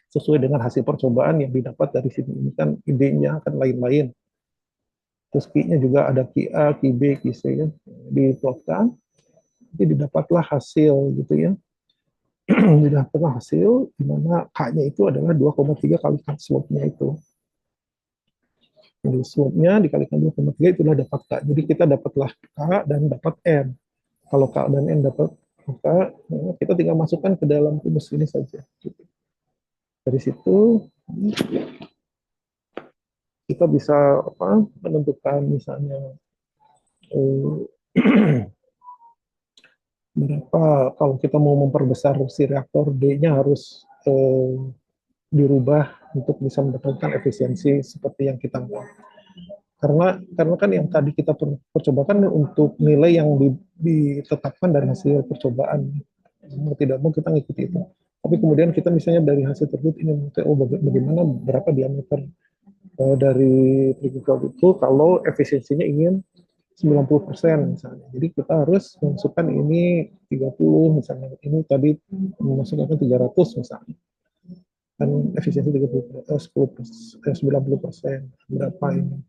sesuai dengan hasil percobaan yang didapat dari sini. Ini kan idenya akan lain-lain. Terus Q-nya juga ada QA, QB, QC ya, diplotkan, jadi didapatlah hasil gitu ya. Didapatlah hasil di mana K-nya itu adalah 2,3 kali slope-nya itu. Jadi slope-nya dikalikan 2,3 itulah dapat K. Jadi kita dapatlah K dan dapat N. Kalau K dan N dapat, maka kita tinggal masukkan ke dalam rumus ini saja. Dari situ kita bisa menentukan misalnya berapa kalau kita mau memperbesar si reaktor D-nya harus dirubah untuk bisa mendapatkan efisiensi seperti yang kita mau. Karena kan yang tadi kita percobakan untuk nilai yang ditetapkan dari hasil percobaan. Mau tidak mau kita ngikuti itu. Tapi kemudian kita misalnya dari hasil tersebut ini bagaimana berapa diameter dari trickle itu kalau efisiensinya ingin 90% misalnya. Jadi kita harus memasukkan ini 30 misalnya. Ini tadi memasukkan 300 misalnya. Kan efisiensi 90% berapa ini.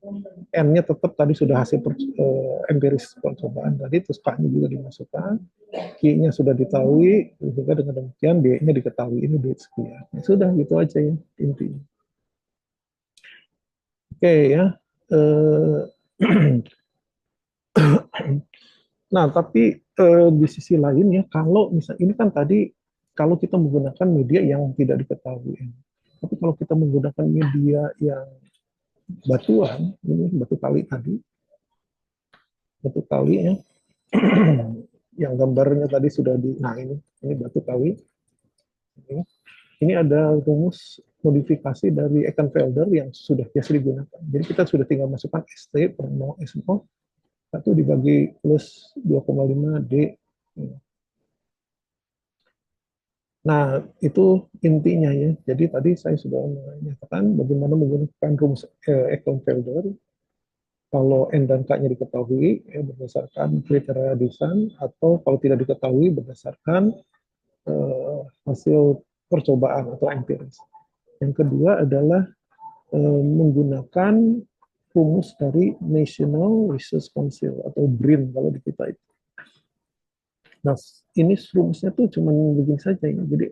N-nya tetap tadi sudah hasil empiris percobaan tadi, terus K-nya juga dimasukkan, Q-nya sudah diketahui, juga dengan demikian D-nya diketahui, ini D sekian. Ya, sudah gitu aja ya intinya. Oke ya. Nah, tapi di sisi lain ya, kalau misalnya ini kan tadi kalau kita menggunakan media yang tidak diketahui, tapi kalau kita menggunakan media yang batuan, ini batu kali tadi, batu kali ya, yang gambarnya tadi sudah nah ini batu kali, ini ada rumus modifikasi dari Eckenfelder yang sudah biasa digunakan. Jadi kita sudah tinggal masukkan ST per mol SO 1 dibagi plus 2,5 D. Nah, itu intinya ya. Jadi tadi saya sudah menyatakan bagaimana menggunakan rumus Eckenfelder. Kalau N dan K-nya diketahui ya, berdasarkan kriteria desain, atau kalau tidak diketahui berdasarkan hasil percobaan atau empiris. Yang kedua adalah menggunakan rumus dari National Research Council atau BRIN kalau di kita itu. Nah, ini rumusnya tuh cuma begini saja ya. Jadi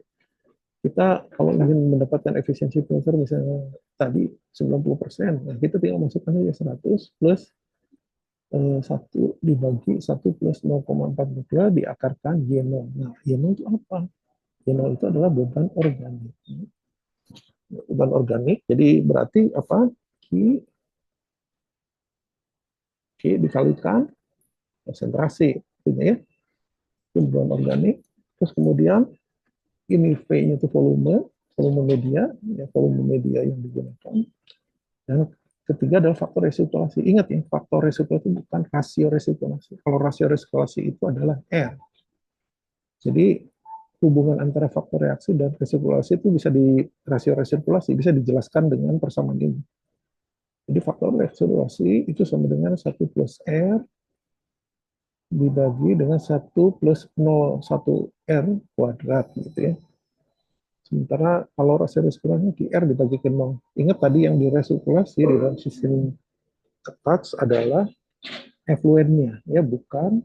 kita kalau ingin mendapatkan efisiensi filter misalnya tadi 90%, nah kita tinggal masukkan aja 100 plus 1 dibagi 1 plus 0,42 diakarkan Y0. Nah, Y0 itu apa? Y0 itu adalah beban organik. Beban organik, jadi berarti apa? Q dikalikan konsentrasi, ya. Itu beban organik. Terus kemudian ini V-nya itu volume media, ya, volume media yang digunakan. Dan ketiga adalah faktor resirkulasi. Ingat ya, faktor resirkulasi bukan rasio resirkulasi. Kalau rasio resirkulasi itu adalah R. Jadi hubungan antara faktor reaksi dan resirkulasi itu bisa di rasio resirkulasi bisa dijelaskan dengan persamaan ini. Jadi faktor resirkulasi itu sama dengan 1 plus R dibagi dengan 1 plus 0,1 R kuadrat gitu ya. Sementara kalau rasio resirkulasi QR dibagi ke 0. Ingat tadi yang diresirkulasi di dalam sistem touch adalah effluentnya, ya bukan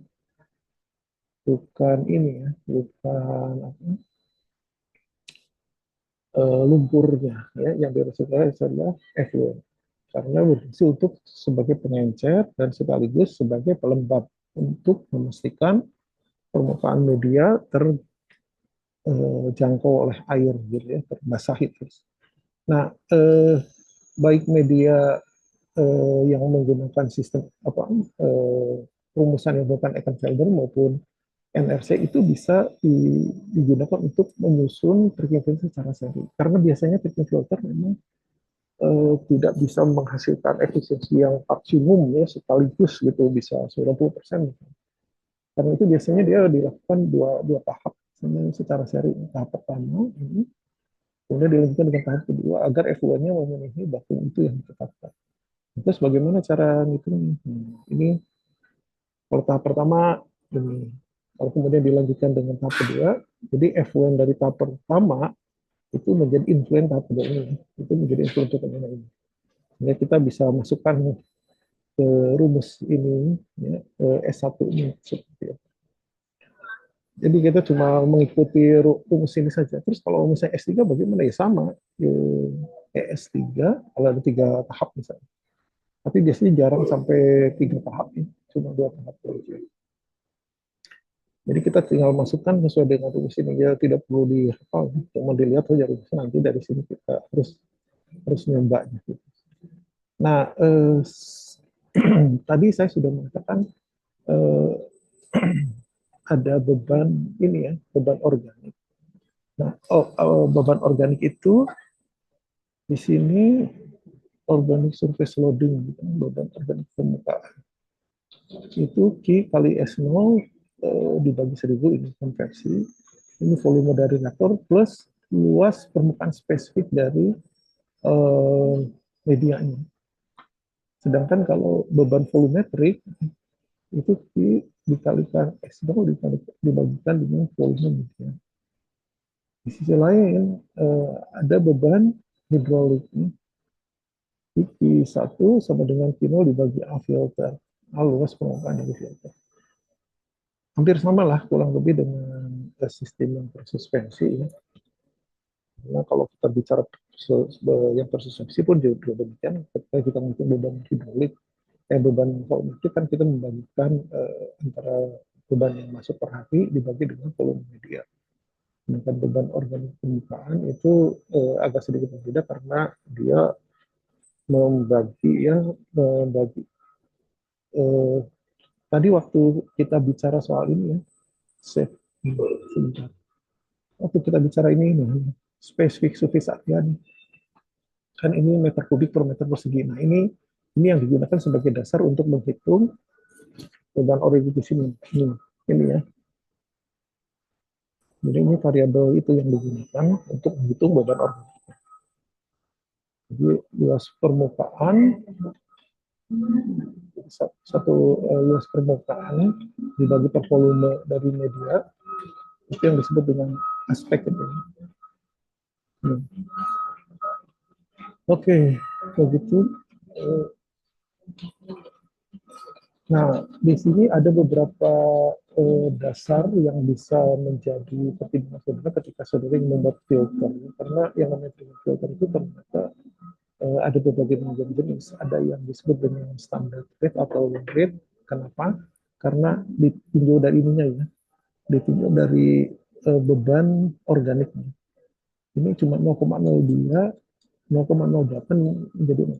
ini ya, bukan lumpurnya, ya yang diresirkulasi adalah effluent. Karena berfungsi untuk sebagai pengencer dan sekaligus sebagai pelembab untuk memastikan permukaan media terjangkau oleh air, gitu ya, terbasahi terus. Nah, baik media yang menggunakan sistem rumusan yang bukan Eckenfelder maupun NRC itu bisa digunakan untuk menyusun tricking filter secara seri. Karena biasanya tricking filter memang tidak bisa menghasilkan efisiensi yang maksimum ya sekaligus gitu bisa 90%. Karena itu biasanya dia dilakukan dua tahap secara seri. Tahap pertama ini kemudian dilanjutkan dengan tahap kedua agar effluentnya memenuhi baku itu yang ditetapkan. Terus bagaimana cara ngitungnya? Ini kalau tahap pertama ini. Kalau kemudian dilanjutkan dengan tahap kedua, jadi F1 dari tahap pertama itu menjadi influence tahap kedua ini. Itu menjadi influence tahap kedua ini. Sehingga kita bisa masukkan rumus ini, ya, S1 ini seperti itu. Jadi kita cuma mengikuti rumus ini saja. Terus kalau misalnya S3 bagaimana? Ya sama. S3, kalau ada 3 tahap misalnya. Tapi biasanya jarang sampai 3 tahap. Ya. Cuma 2 tahap saja. Jadi kita tinggal masukkan sesuai dengan rumus ini. Ya tidak perlu dihafal. Cuma dilihat saja rumusnya. Nanti dari sini kita terus nyoba. Gitu. Nah, tadi saya sudah mengatakan eh, ada beban ini ya, beban organik. Nah, beban organik itu di sini organic surface loading, beban organik permukaan. Itu Q kali S0 dibagi 1000 ini konversi. Ini volume dari reaktor plus luas permukaan spesifik dari medianya. Sedangkan kalau beban volumetrik itu Q dikalikan S0 dibagikan dengan volume media. Di sisi lain ada beban hidrolik. Q1 sama dengan Q0 dibagi A filter. A luas permukaan dari filter. Hampir sama lah kurang lebih dengan sistem yang tersuspensi. Ya. Karena kalau kita bicara yang tersuspensi pun juga demikian. Ketika kita mungkin beban hidrolik, beban volumetrik kan kita membagikan antara beban yang masuk per hari dibagi dengan volume media. Sedangkan beban organik permukaan itu agak sedikit berbeda karena dia membagi tadi waktu kita bicara soal ini ya sebentar. Waktu kita bicara ini spesifik sufix atian kan ini meter kubik per meter persegi. Nah ini yang digunakan sebagai dasar untuk menghitung beban organik di sini. Ini ya. Jadi ini variabel itu yang digunakan untuk menghitung beban organik. Jadi luas permukaan satu luas permukaan dibagi per volume dari media itu yang disebut dengan aspek itu. Oke, begitu. Nah, di sini ada beberapa dasar yang bisa menjadi pertimbangan saudara ketika saudara ingin membuat filter. Karena yang namanya filter itu ternyata ada berbagai macam jenis. Ada yang disebut dengan standard rate atau low rate. Kenapa? Karena ditinjau dari ininya ya, ditinjau dari beban organiknya. Ini cuma 0,02, 0,08 menjadi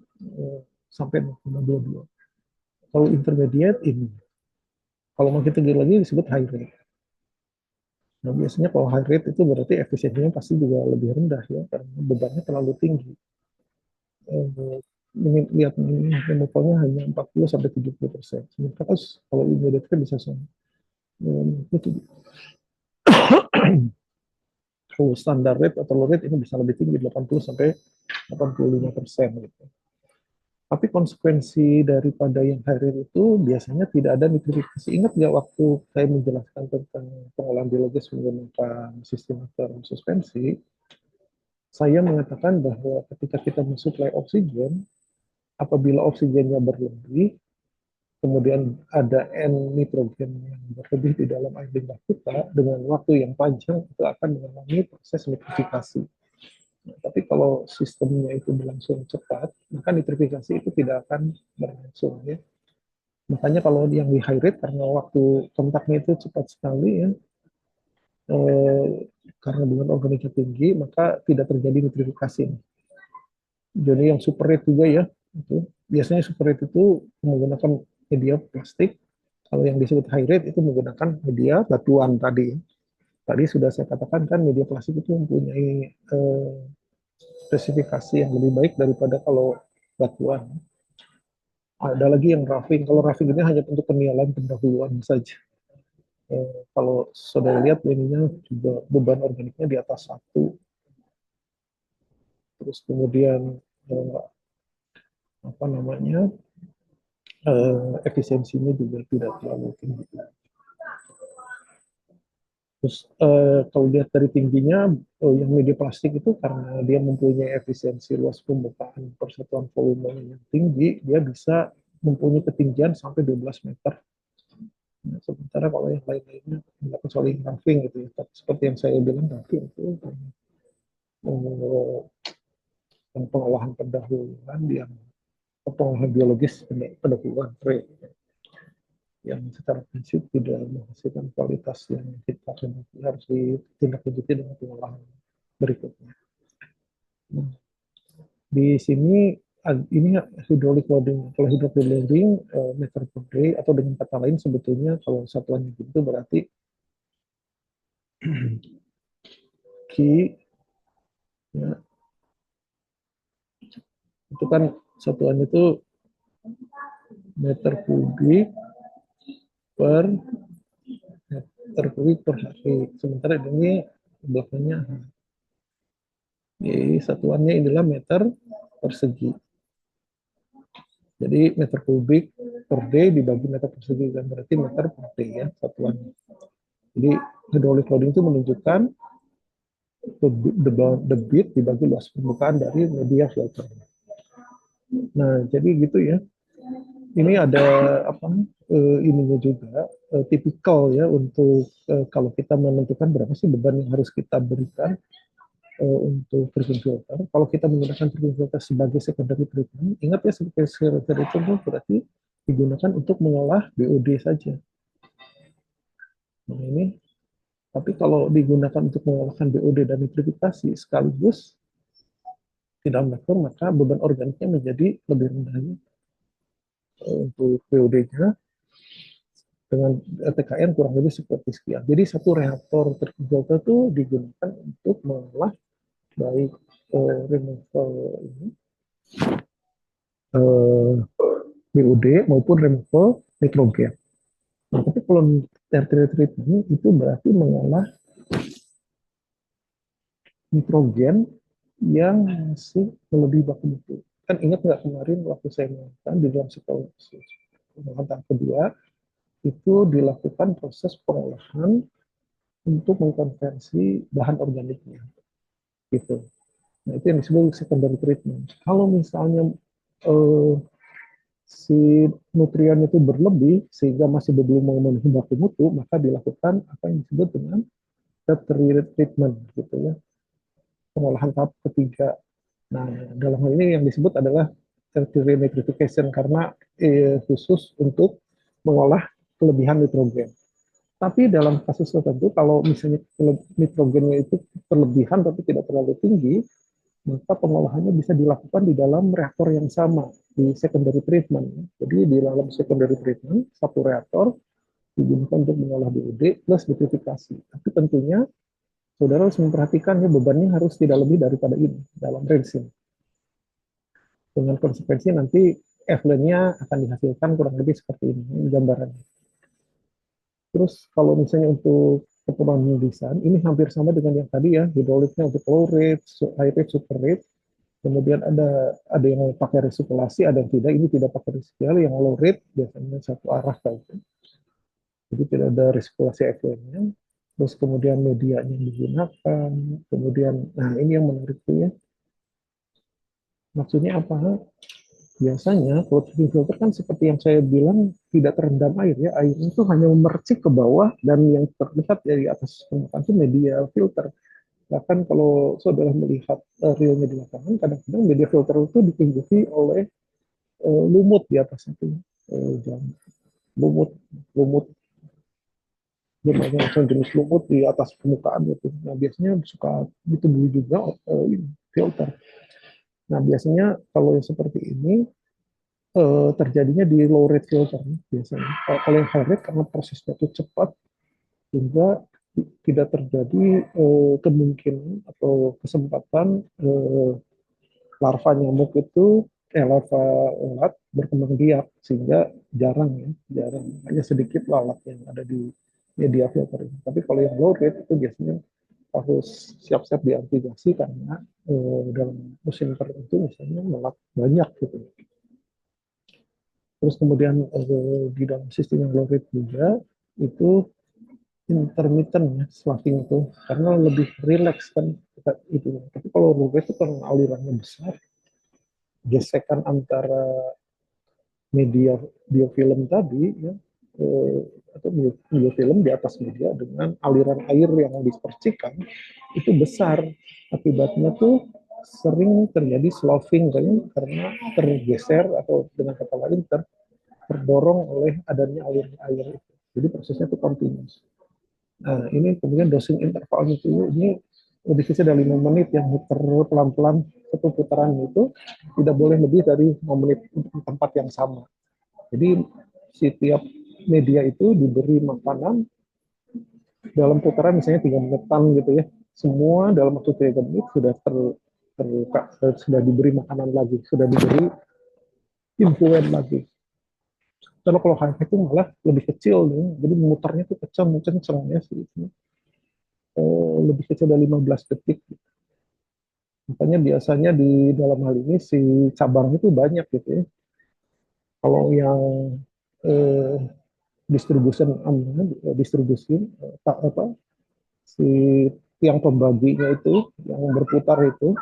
sampai 0,22. Kalau intermediate ini, kalau makin tinggi lagi disebut high rate. Nah biasanya kalau high rate itu berarti efisiensinya pasti juga lebih rendah ya, karena bebannya terlalu tinggi. Ini lihat ini chemicalnya hanya 40-70%. Sementara kalau immediate kan bisa sama. Itu kalau standar rate atau low rate ini bisa lebih tinggi 80-85% gitu. Tapi konsekuensi daripada yang high rate itu biasanya tidak ada nitrifikasi. Ingat nggak waktu saya menjelaskan tentang pengolahan biologis menggunakan sistem suspensi, saya mengatakan bahwa ketika kita mensuplai oksigen, apabila oksigennya berlebih, kemudian ada N nitrogen yang berlebih di dalam air limbah kita, dengan waktu yang panjang itu akan mengalami proses nitrifikasi. Nah, tapi kalau sistemnya itu berlangsung cepat, maka nitrifikasi itu tidak akan berlangsung. Ya. Makanya kalau yang di high rate, karena waktu kontaknya itu cepat sekali, ya, karena dengan organiknya tinggi, maka tidak terjadi nitrifikasi. Jadi yang super rate juga ya, itu biasanya super rate itu menggunakan media plastik. Kalau yang disebut high rate itu menggunakan media batuan tadi. Tadi sudah saya katakan kan media plastik itu mempunyai spesifikasi yang lebih baik daripada kalau batuan. Ada lagi yang roughing. Kalau roughing ini hanya untuk penialan pendahuluan saja. Kalau saudara lihat ininya juga beban organiknya di atas 1. Terus kemudian apa namanya efisiensinya juga tidak terlalu tinggi. Terus kalau lihat dari tingginya, yang media plastik itu karena dia mempunyai efisiensi luas permukaan persatuan volume yang tinggi, dia bisa mempunyai ketinggian sampai 12 meter. Nah, sementara kalau yang lain-lainnya nggak kecuali roughing gitu ya. Tapi seperti yang saya bilang tadi itu eh, pengolahan pendahuluan yang pengolahan biologis pendahuluan yang secara prinsip tidak menghasilkan kualitas yang kita kehendaki, harus ditindaklanjuti dengan pengolahan berikutnya. Nah, di sini ini hydraulic loading. Kalau hydraulic loading meter per day, atau dengan kata lain sebetulnya kalau satuan itu berarti Q, ya, itu kan satuan itu meter kubik per meter kubik per hari. Sementara ini belakangnya jadi satuannya inilah meter persegi. Jadi meter kubik per day dibagi meter persegi, dan berarti meter per day ya satuannya. Jadi hydraulic loading itu menunjukkan debit dibagi luas permukaan dari media filter. Nah, jadi gitu ya. Ini ada apa? Ininya juga tipikal ya untuk kalau kita menentukan berapa sih beban yang harus kita berikan untuk treatment filter. Kalau kita menggunakan treatment filter sebagai secondary treatment, ingat ya sebagai secondary treatment berarti digunakan untuk mengolah BOD saja. Nah ini, tapi kalau digunakan untuk mengolahkan BOD dan nitrifikasi sekaligus tidak melakukan, maka beban organiknya menjadi lebih rendah untuk BOD-nya dengan TKN kurang lebih seperti sekian. Jadi satu reaktor treatment filter itu digunakan untuk mengolah baik removal ini BOD maupun removal nitrogen. Nah, tapi kalau tertiary treatment itu berarti mengolah nitrogen yang masih melebihi baku mutu. Kan ingat nggak kemarin waktu saya mengatakan di dalam pengolahan tahap kedua itu dilakukan proses pengolahan untuk mengkonversi bahan organiknya, gitu. Nah itu yang disebut secondary treatment. Kalau misalnya eh, si nutrien itu berlebih sehingga masih belum memenuhi baku mutu, maka dilakukan apa yang disebut dengan tertiary treatment, gitu ya, pengolahan tahap ketiga. Nah, dalam hal ini yang disebut adalah tertiary nitrification karena khusus untuk mengolah kelebihan nitrogen. Tapi dalam kasus tertentu, kalau misalnya nitrogennya itu terlebihan tapi tidak terlalu tinggi, maka pengolahannya bisa dilakukan di dalam reaktor yang sama, di secondary treatment. Jadi di dalam secondary treatment, satu reaktor digunakan untuk mengolah BOD plus nitrifikasi. Tapi tentunya saudara harus memperhatikan ya bebannya harus tidak lebih daripada ini dalam range ini. Dengan konsekuensi nanti F-nya akan dihasilkan kurang lebih seperti ini gambarannya. Terus kalau misalnya untuk keperluan desain, ini hampir sama dengan yang tadi ya, hidroliknya untuk low rate, high rate, super rate. Kemudian ada yang pakai resirkulasi, ada yang tidak. Ini tidak pakai resirkulasi, yang low rate biasanya satu arah saja. Jadi tidak ada resirkulasi effluentnya. Terus kemudian media yang digunakan. Kemudian, nah ini yang menarik tuh ya. Maksudnya apa? Biasanya kalau filter kan seperti yang saya bilang tidak terendam air ya. Air itu hanya memercik ke bawah dan yang terlihat dari atas permukaan itu media filter. Bahkan kalau saudara melihat realnya di lapangan, kadang-kadang media filter itu ditinggi oleh lumut di atas itu. Lumut, lumut berbagai macam jenis lumut di atas permukaan itu. Nah biasanya suka ditumbuhi juga filter. Nah biasanya kalau yang seperti ini terjadinya di low rate filter biasanya. Kalau yang high rate karena prosesnya itu cepat sehingga tidak terjadi kemungkinan atau kesempatan larva nyamuk itu larva lalat berkembang biak sehingga jarang ya, jarang hanya sedikit lalat yang ada di media filter ini. Tapi kalau yang low rate itu biasanya harus siap-siap diantisipasi karena dalam musim tertentu misalnya lalat banyak gitu. Terus kemudian di dalam sistem yang low rate juga itu intermittent ya sloughing itu karena lebih rileks kan itu. Tapi kalau low rate itu kan alirannya besar, gesekan antara media biofilm tadi ya, eh, atau biofilm di atas media dengan aliran air yang dispercikan itu besar. Akibatnya tuh sering terjadi sloughing kan, karena tergeser atau dengan kata lain terdorong oleh adanya aliran air itu. Jadi prosesnya itu continuous. Nah, ini kemudian dosing intervalnya itu ini lebih kecil dari 5 menit, yang muter pelan-pelan satu putaran itu tidak boleh lebih dari 5 menit untuk tempat yang sama. Jadi setiap media itu diberi makanan dalam putaran misalnya 3 menitan gitu ya. Semua dalam waktu 3 menit sudah sudah diberi makanan lagi, sudah diberi influence lagi. Kalau high itu malah lebih kecil nih, jadi muternya tuh kenceng-kencengnya sih. Lebih kecil dari 15 detik. Makanya biasanya di dalam hal ini si cabang itu banyak gitu ya. Kalau yang eh, distribusi apa si tiang pembaginya itu yang berputar itu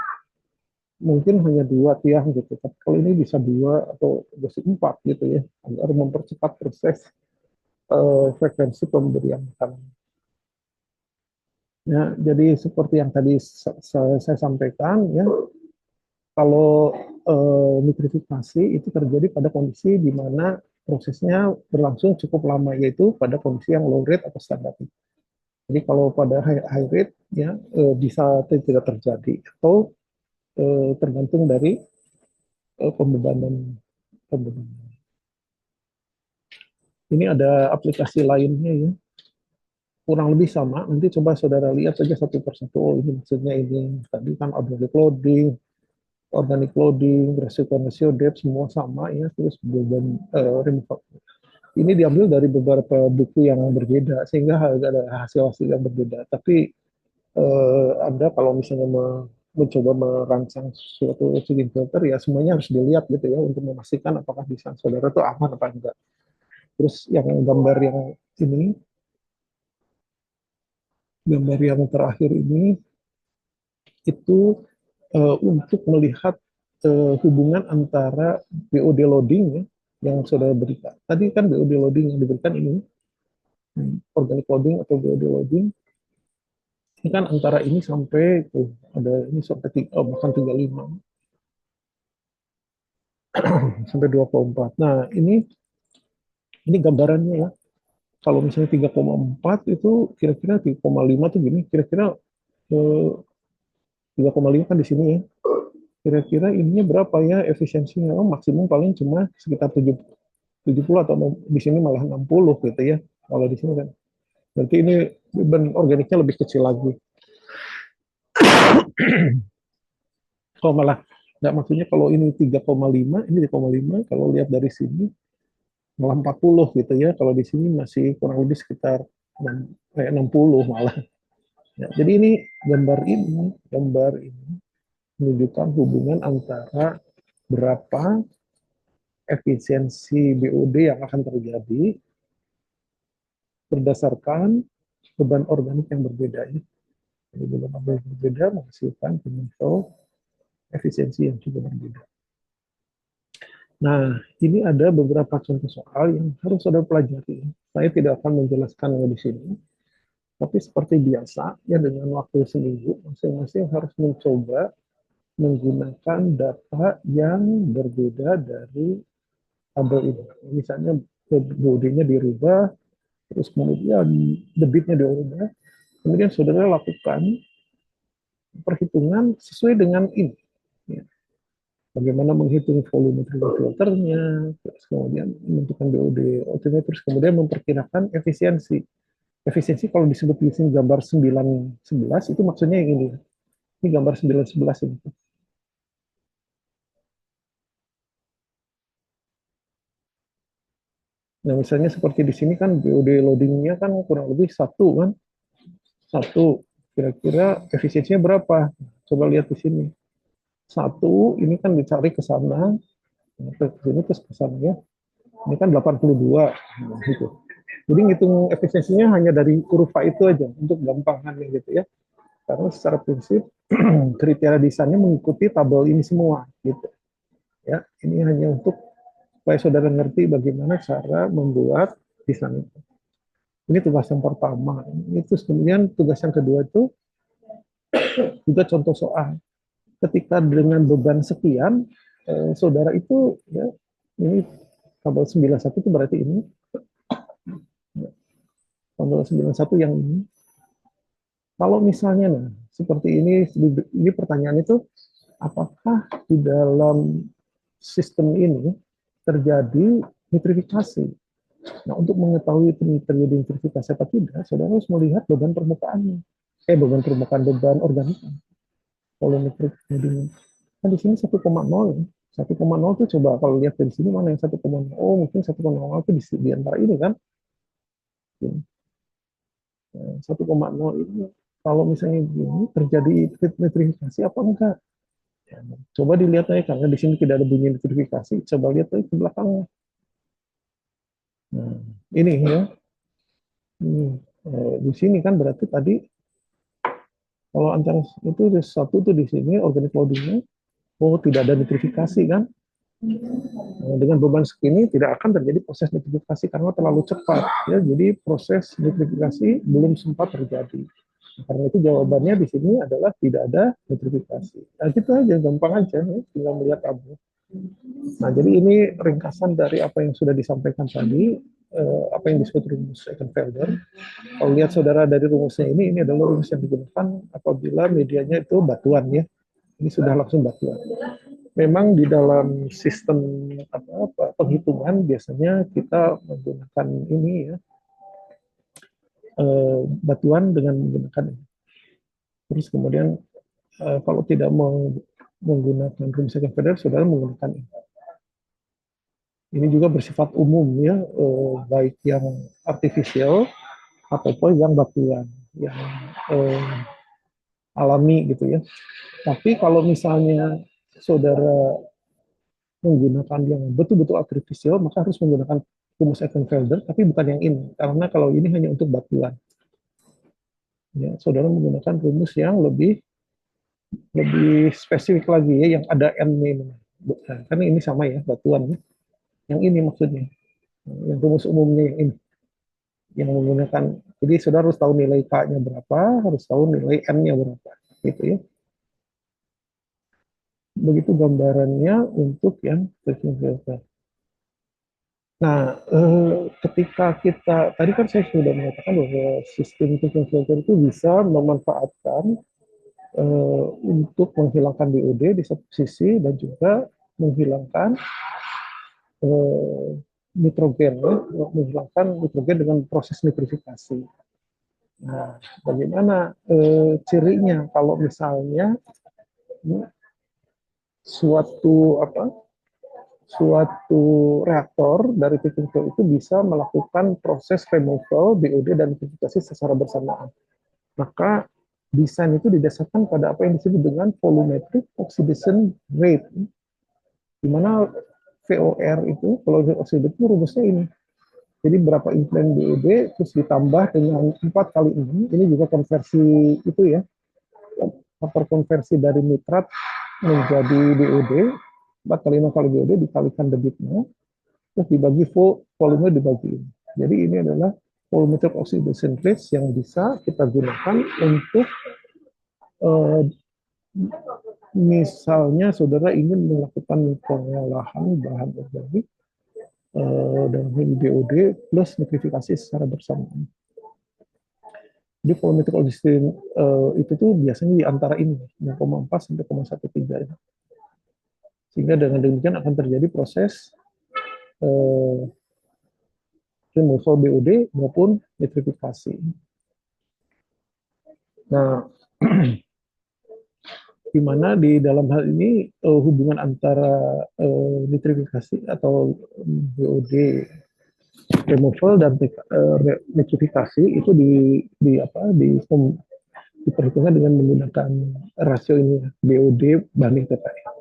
mungkin hanya 2 tiang gitu. Tapi kalau ini bisa 2 atau bisa 4 gitu ya, agar mempercepat proses frekuensi pemberian makanan. Ya, jadi seperti yang tadi saya sampaikan ya, kalau nitrifikasi itu terjadi pada kondisi di mana prosesnya berlangsung cukup lama, yaitu pada kondisi yang low rate atau standar. Jadi kalau pada high rate ya bisa tidak terjadi, atau tergantung dari pembebanan pembebanan. Ini ada aplikasi lainnya ya, kurang lebih sama. Nanti coba saudara lihat saja satu persatu. Oh, ini maksudnya ini tadi kan organic loading, ratio depth semua sama ya. Terus beban removal. Ini diambil dari beberapa buku yang berbeda sehingga ada hasil-hasil yang berbeda. Tapi Anda kalau misalnya mencoba merancang suatu oksigen filter ya semuanya harus dilihat gitu ya untuk memastikan apakah desain saudara itu aman apa enggak. Terus yang ini gambar yang terakhir ini itu untuk melihat hubungan antara BOD loading ya, yang sudah berikan. Tadi kan BOD loading yang diberikan ini, organic loading atau BOD loading, ini kan antara ini sampai ada ini sampai bahkan 35 sampai 24. Nah, ini gambarannya ya. Kalau misalnya 3,4 itu kira-kira 3,5 tuh gini, kira-kira 3,5 kan di sini ya. Kira-kira ininya berapa ya efisiensinya? Oh, maksimum paling cuma sekitar 70 atau di sini malah 60 gitu ya. Kalau di sini kan. Berarti ini beban organiknya lebih kecil lagi. Oh malah nggak, maksudnya kalau ini 3,5, ini 3,5, kalau lihat dari sini malah 40 gitu ya. Kalau di sini masih kurang lebih sekitar 60 malah. Ya, jadi ini gambar ini menunjukkan hubungan antara berapa efisiensi BOD yang akan terjadi berdasarkan beban organik yang berbeda. Jadi beban organik berbeda menghasilkan chemical efisiensi yang juga berbeda. Nah, ini ada beberapa contoh soal yang harus Saudara pelajari. Saya tidak akan menjelaskannya di sini, tapi seperti biasa, ya dengan waktu seminggu, masing-masing harus mencoba menggunakan data yang berbeda dari tabel ini. Misalnya BOD-nya dirubah, terus kemudian debitnya dirubah, kemudian saudara lakukan perhitungan sesuai dengan ini. Ya. Bagaimana menghitung volumetri filternya, terus kemudian menentukan BOD ultimate, terus kemudian memperkirakan efisiensi. Efisiensi kalau disebut di sini gambar 911 itu maksudnya yang ini. Ini gambar 911 ini. Nah, misalnya seperti di sini kan BOD loadingnya kan kurang lebih satu kan, satu. Kira-kira efisiensinya berapa? Coba lihat di sini. Satu, ini kan dicari ke sana, ke sini terus ke sana ya. Ini kan 82, nah, gitu. Jadi ngitung efisiensinya hanya dari kurva itu aja untuk gampangannya gitu ya. Karena secara prinsip kriteria desainnya mengikuti tabel ini semua gitu. Ya, ini hanya untuk supaya saudara ngerti bagaimana cara membuat desain itu. Ini tugas yang pertama. Itu kemudian tugas yang kedua itu juga contoh soal. Ketika dengan beban sekian, saudara itu ya ini tabel 91 itu berarti ini tabel 91 yang ini. Kalau misalnya nah seperti ini pertanyaan itu, apakah di dalam sistem ini terjadi nitrifikasi? Nah, untuk mengetahui terjadi nitrifikasi apa tidak, saudara harus melihat beban permukaannya. Beban organik. Volumetrik medium. Kan di sini 1,0 ya. 1,0 itu coba kalau lihat dari sini mana yang 1,0. Oh, mungkin 1,0 itu di antara ini kan. 1,0 ini kalau misalnya gini terjadi nitrifikasi apa enggak? Coba dilihat aja karena di sini tidak ada bunyi nitrifikasi. Coba lihat aja ke belakangnya. Nah, ini ya. Di sini kan berarti tadi kalau antara itu satu tuh di sini organic loadingnya, oh tidak ada nitrifikasi kan? Dengan beban segini tidak akan terjadi proses nitrifikasi karena terlalu cepat ya. Jadi proses nitrifikasi belum sempat terjadi. Karena itu jawabannya di sini adalah tidak ada nitrifikasi. Nah, gitu aja, gampang aja ya, tinggal melihat tabel. Nah, jadi ini ringkasan dari apa yang sudah disampaikan tadi, apa yang disebut rumus Ekenfelder. Kalau lihat saudara dari rumusnya ini adalah rumus yang digunakan apabila medianya itu batuan ya. Ini sudah langsung batuan. Memang di dalam sistem penghitungan biasanya kita menggunakan ini ya, batuan dengan menggunakan ini. Terus kemudian kalau tidak menggunakan rumus Ekenfelder, saudara menggunakan ini. Ini juga bersifat umum ya, baik yang artifisial ataupun yang batuan, yang alami gitu ya. Tapi kalau misalnya saudara menggunakan yang betul-betul artifisial, maka harus menggunakan rumus Ekenfelder, tapi bukan yang ini, karena kalau ini hanya untuk batuan. Ya, saudara menggunakan rumus yang lebih spesifik lagi ya, yang ada n-nya. Karena ini sama ya, batuan ya. Yang ini maksudnya, yang rumus umumnya yang ini, yang menggunakan. Jadi saudara harus tahu nilai k-nya berapa, harus tahu nilai n-nya berapa, gitu ya. Begitu gambarannya untuk yang filter. Nah, ketika kita, tadi kan saya sudah mengatakan bahwa sistem filter itu bisa memanfaatkan untuk menghilangkan BOD di satu sisi dan juga menghilangkan nitrogen, ya, menghilangkan nitrogen dengan proses nitrifikasi. Nah, bagaimana cirinya kalau misalnya suatu reaktor dari picking flow itu bisa melakukan proses removal BOD dan nitrifikasi secara bersamaan. Maka desain itu didasarkan pada apa yang disebut dengan volumetric oxidation rate, di mana VOR itu, volumetric oxidation itu rumusnya ini. Jadi berapa influence BOD terus ditambah dengan 4 kali ini juga konversi itu ya, faktor konversi dari nitrat menjadi BOD, 4 kali 6 kali BOD dikalikan debitnya, terus dibagi volume dibagi ini. Jadi ini adalah volumetric oxidation rate yang bisa kita gunakan untuk misalnya saudara ingin melakukan pengolahan bahan organik dalam BOD plus nitrifikasi secara bersamaan. Jadi volumetric oxidation itu tuh biasanya di antara ini 0,4 sampai 0,13 ya. Sehingga dengan demikian akan terjadi proses removal BOD maupun nitrifikasi. Nah, di mana di dalam hal ini hubungan antara nitrifikasi atau BOD removal dan nitrifikasi itu diperhitungkan dengan menggunakan rasio ini BOD banding TKN.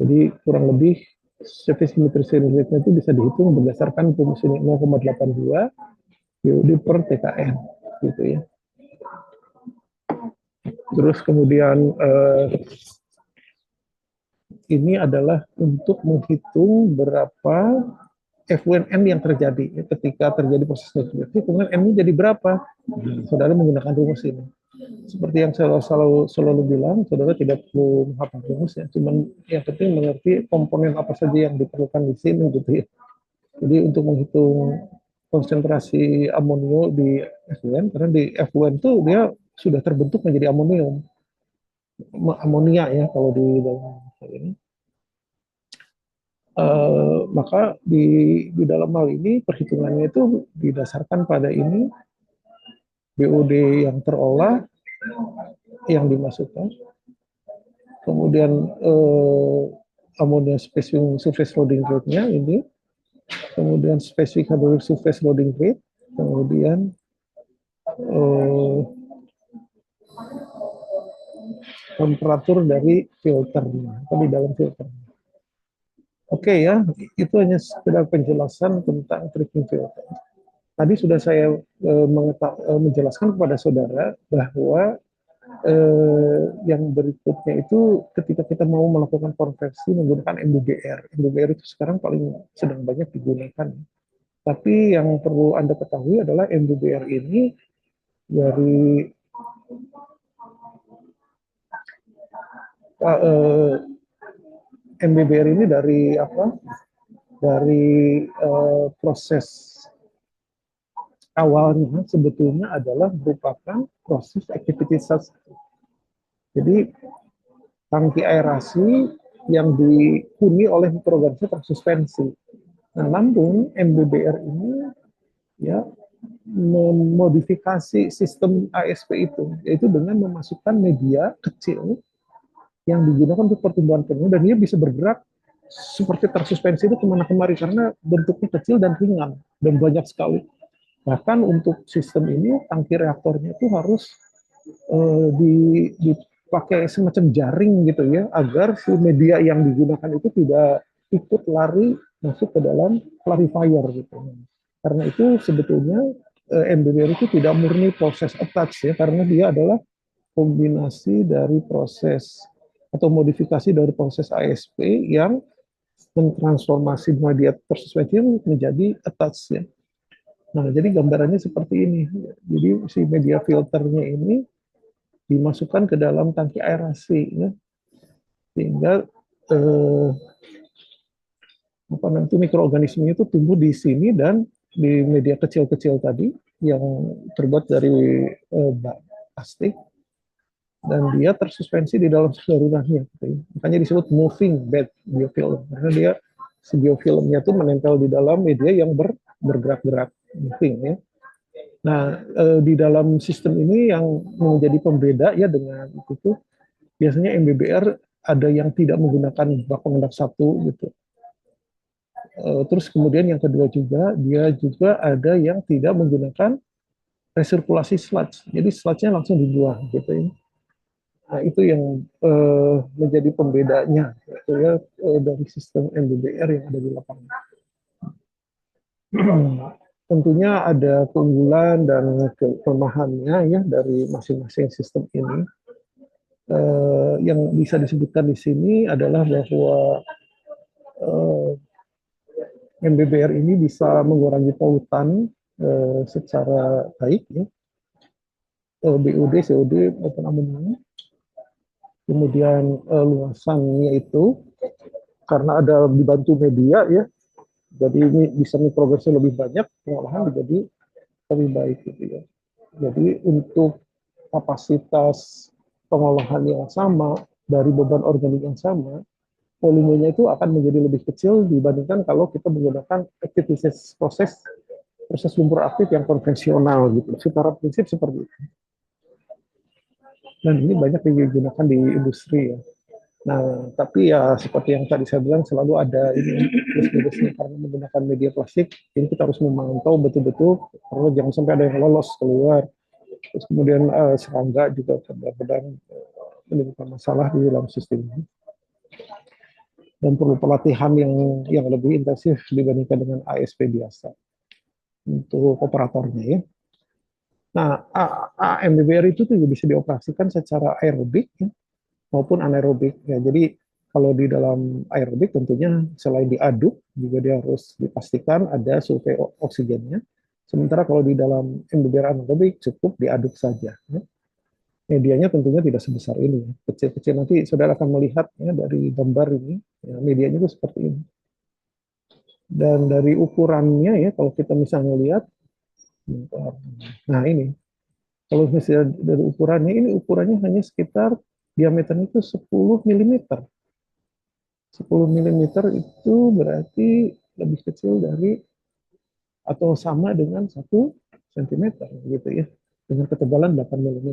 Jadi kurang lebih surface nutrition rate-nya itu bisa dihitung berdasarkan rumus ini 0,82 BOD per TKN gitu ya. Terus kemudian ini adalah untuk menghitung berapa F1N yang terjadi ketika terjadi proses destruktif, kemudian N ini jadi berapa? Nah, saudara menggunakan rumus ini. Seperti yang saya selalu bilang, saudara tidak perlu menghafal rumusnya, cuman yang penting mengerti komponen apa saja yang diperlukan di sini gitu ya. Jadi untuk menghitung konsentrasi amonio di F1, karena di F1 itu dia sudah terbentuk menjadi amonium, amonia ya kalau di dalam ini. Maka di dalam hal ini perhitungannya itu didasarkan pada ini BOD yang terolah yang dimasukkan, kemudian ammonia specific surface loading rate-nya ini, kemudian specific hydraulic surface loading rate, kemudian temperatur dari filternya atau di dalam filter. Oke ya, itu hanya sekedar penjelasan tentang treatment filter. Tadi sudah saya menjelaskan kepada saudara bahwa yang berikutnya itu ketika kita mau melakukan konversi menggunakan MBBR. MBBR itu sekarang paling sedang banyak digunakan. Tapi yang perlu Anda ketahui adalah MBBR ini dari MBBR ini dari apa? Dari proses awalnya sebetulnya adalah merupakan proses activity substitute. Jadi tangki aerasi yang dihuni oleh mikroorganisme tersuspensi. Nah, namun MBBR ini ya memodifikasi sistem ASP itu, yaitu dengan memasukkan media kecil yang digunakan untuk pertumbuhan penyu, dan dia bisa bergerak seperti tersuspensi itu kemana kemari karena bentuknya kecil dan ringan dan banyak sekali. Bahkan untuk sistem ini tangki reaktornya itu harus dipakai semacam jaring gitu ya, agar si media yang digunakan itu tidak ikut lari masuk ke dalam clarifier gitu. Karena itu sebetulnya MBBR itu tidak murni proses attach ya, karena dia adalah kombinasi dari proses atau modifikasi dari proses ASP yang mentransformasi media tersuspensi menjadi attach ya. Nah, jadi gambarannya seperti ini. Jadi si media filternya ini dimasukkan ke dalam tangki aerasi ya, sehingga apa nanti mikroorganismenya itu tumbuh di sini dan di media kecil-kecil tadi yang terbuat dari plastik, dan dia tersuspensi di dalam salurannya. Gitu ya. Makanya disebut moving bed biofilm, karena dia si biofilmnya itu menempel di dalam media yang bergerak-gerak, moving ya. Nah, di dalam sistem ini yang menjadi pembeda ya dengan itu biasanya MBBR ada yang tidak menggunakan bak pengendap satu gitu. Terus kemudian yang kedua juga dia juga ada yang tidak menggunakan resirkulasi sludge. Jadi sludge-nya langsung dibuang gitu ya. Nah, itu yang menjadi pembedanya gitu ya, dari sistem MBBR yang ada di lapangan. Tentunya ada keunggulan dan kelemahannya ya dari masing-masing sistem ini. Yang bisa disebutkan di sini adalah bahwa MBBR ini bisa mengurangi polutan secara baik ya. BOD, COD maupun amonia. Kemudian luasannya itu karena ada dibantu media ya, jadi ini bisa mikroorganisme lebih banyak, pengolahan menjadi lebih baik gitu ya. Jadi untuk kapasitas pengolahan yang sama dari beban organik yang sama, volumenya itu akan menjadi lebih kecil dibandingkan kalau kita menggunakan aktivitas proses lumpur aktif yang konvensional gitu. Secara prinsip seperti itu. Dan ini banyak digunakan di industri ya. Nah, tapi ya seperti yang tadi saya bilang selalu ada ini plus-minusnya karena menggunakan media plastik. Ini kita harus memantau betul-betul karena jangan sampai ada yang lolos keluar. Terus kemudian serangga juga kadang-kadang menimbulkan masalah di dalam sistem ini. Dan perlu pelatihan yang lebih intensif dibandingkan dengan ASP biasa untuk operatornya ya. Nah, AMBBR itu juga bisa dioperasikan secara aerobik ya, maupun anaerobik ya. Jadi Kalau di dalam aerobik tentunya selain diaduk, juga dia harus dipastikan ada suplai oksigennya. Sementara kalau di dalam MBBR anaerobik cukup diaduk saja. Ya. Medianya tentunya tidak sebesar ini. Kecil-kecil nanti saudara akan melihat ya, dari gambar ini, ya, medianya itu seperti ini. Dan dari ukurannya ya, kalau kita misalnya lihat, nah ini, kalau misalnya dari ukurannya, ini ukurannya hanya sekitar diameternya itu 10 mm. 10 mm itu berarti lebih kecil dari atau sama dengan 1 cm gitu ya, dengan ketebalan 8 mm.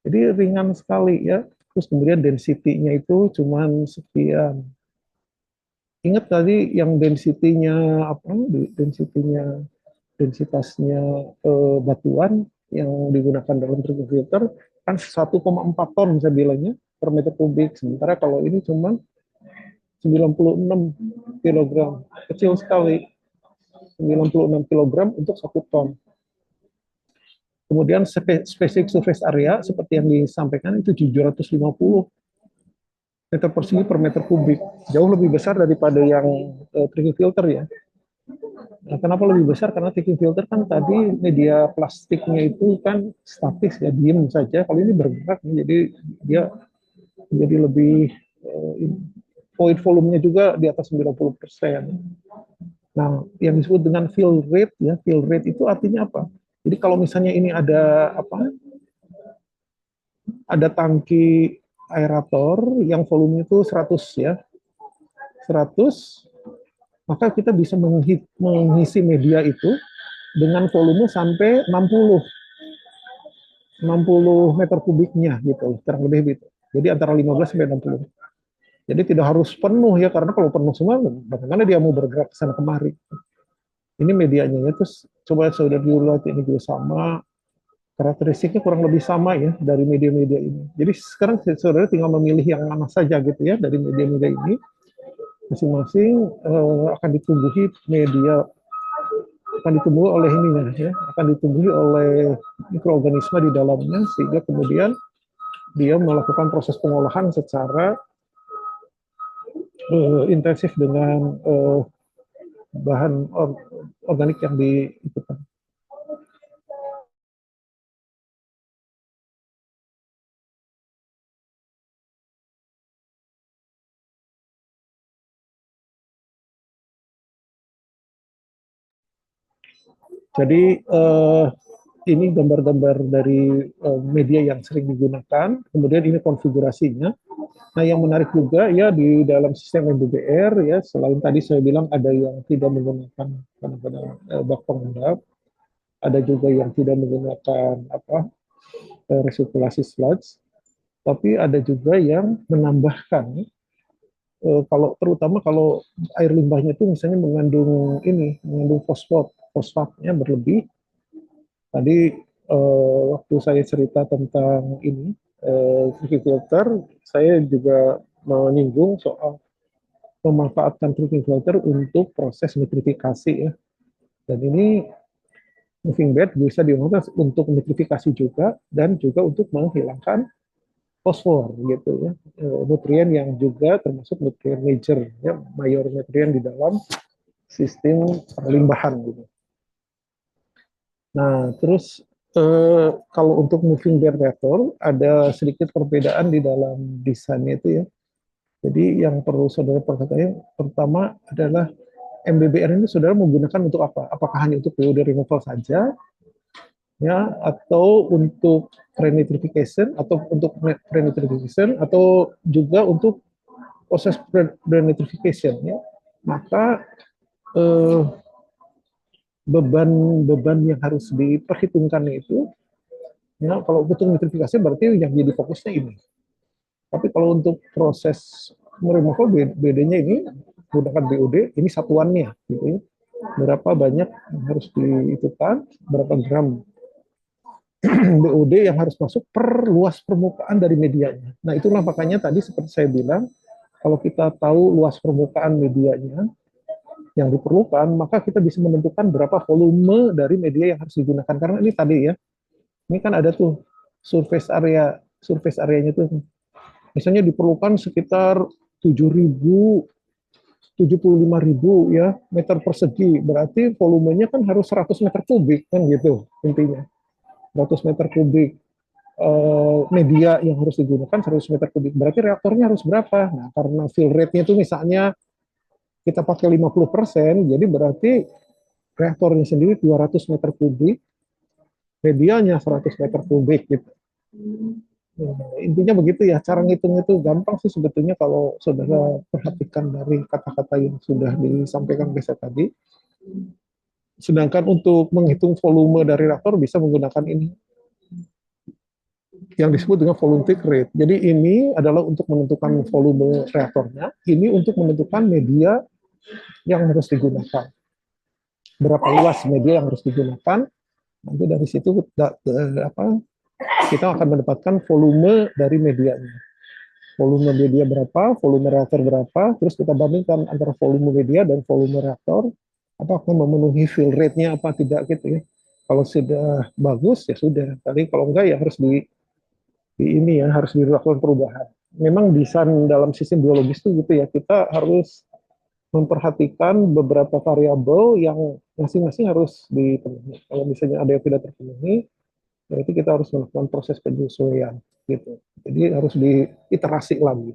Jadi ringan sekali ya. Terus kemudian density-nya itu cuman sekian. Ingat tadi yang density-nya apa? Density-nya densitasnya batuan yang digunakan dalam drinking filter kan 1,4 ton saya bilangnya per meter kubik. Sementara kalau ini cuma 96 kilogram, kecil sekali. 96 kilogram untuk 1 ton. Kemudian spesifik surface area seperti yang disampaikan itu 750 meter persegi per meter kubik. Jauh lebih besar daripada yang drinking filter ya. Nah, kenapa lebih besar? Karena drinking filter kan tadi media plastiknya itu kan statis ya, diem saja. Kalau ini bergerak, jadi dia jadi lebih void volumenya juga di atas 90%. Nah, yang disebut dengan fill rate ya, fill rate itu artinya apa? Jadi kalau misalnya ini ada apa? Ada tangki aerator yang volumenya itu 100 ya. 100, maka kita bisa mengisi media itu dengan volume sampai 60 meter kubiknya gitu, kurang lebih gitu. Jadi antara 15 sampai 60. Jadi tidak harus penuh ya, karena kalau penuh semua, bagaimana dia mau bergerak ke sana kemari. Ini medianya ya, terus coba saudara lihat ini juga sama, karakteristiknya kurang lebih sama ya dari media-media ini. Jadi sekarang saudara tinggal memilih yang mana saja gitu ya dari media-media ini. Masing-masing akan ditumbuhi media, akan ditumbuhi oleh ini ya, akan ditumbuhi oleh mikroorganisme di dalamnya, sehingga kemudian dia melakukan proses pengolahan secara intensif dengan bahan organik yang diikutkan. Jadi ini gambar-gambar dari media yang sering digunakan, kemudian ini konfigurasinya. Nah, yang menarik juga ya di dalam sistem MBBR ya, selain tadi saya bilang ada yang tidak menggunakan kadang-kadang bak pengendap, ada juga yang tidak menggunakan apa resirkulasi sludge, tapi ada juga yang menambahkan kalau terutama kalau air limbahnya itu misalnya mengandung fosfatnya berlebih. Tadi waktu saya cerita tentang ini drinking filter, saya juga menyinggung soal memanfaatkan drinking filter untuk proses nitrifikasi ya. Dan ini moving bed bisa digunakan untuk nitrifikasi juga dan juga untuk menghilangkan fosfor gitu ya. Nutrien yang juga termasuk nutrien major ya, mayor nutrien di dalam sistem perlimbahan gitu. Nah, terus kalau untuk moving bed reactor ada sedikit perbedaan di dalam desainnya itu ya. Jadi yang perlu saudara perhatikan pertama adalah MBBR ini saudara menggunakan untuk apa? Apakah hanya untuk POD removal saja, ya, atau untuk pre-nitrification, atau juga untuk proses pre-nitrification, ya. Maka beban yang harus diperhitungkan itu, ya, kalau untuk nitrifikasi berarti yang jadi fokusnya ini. Tapi kalau untuk proses removal bedanya ini menggunakan BOD, ini satuannya, gitu ya. Berapa banyak yang harus diitukan, berapa gram BOD yang harus masuk per luas permukaan dari medianya. Nah, itulah makanya tadi seperti saya bilang, kalau kita tahu luas permukaan medianya yang diperlukan, maka kita bisa menentukan berapa volume dari media yang harus digunakan. Karena ini tadi ya, ini kan ada tuh surface areanya tuh. Misalnya diperlukan sekitar 75.000 ya meter persegi, berarti volumenya kan harus 100 meter kubik kan gitu intinya. 100 meter kubik media yang harus digunakan 100 meter kubik, berarti reaktornya harus berapa? Nah, karena fill rate-nya itu misalnya kita pakai 50%, jadi berarti reaktornya sendiri 200 meter kubik, medianya 100 meter kubik gitu. Intinya begitu ya, cara ngitung itu gampang sih sebetulnya kalau saudara perhatikan dari kata-kata yang sudah disampaikan ke saya tadi. Sedangkan untuk menghitung volume dari reaktor bisa menggunakan ini yang disebut dengan volume rate. Jadi ini adalah untuk menentukan volume reaktornya, ini untuk menentukan media yang harus digunakan. Berapa luas media yang harus digunakan, nanti dari situ kita akan mendapatkan volume dari medianya. Volume media berapa, volume reaktor berapa, terus kita bandingkan antara volume media dan volume reaktor, apakah memenuhi fill rate-nya apa tidak gitu ya. Kalau sudah bagus ya sudah, tapi kalau enggak ya harus di ini ya, harus dilakukan perubahan. Memang desain dalam sistem biologis itu gitu ya, kita harus memperhatikan beberapa variabel yang masing-masing harus dipenuhi. Kalau misalnya ada yang tidak terpenuhi, berarti kita harus melakukan proses penyesuaian gitu. Jadi harus diiterasi lagi.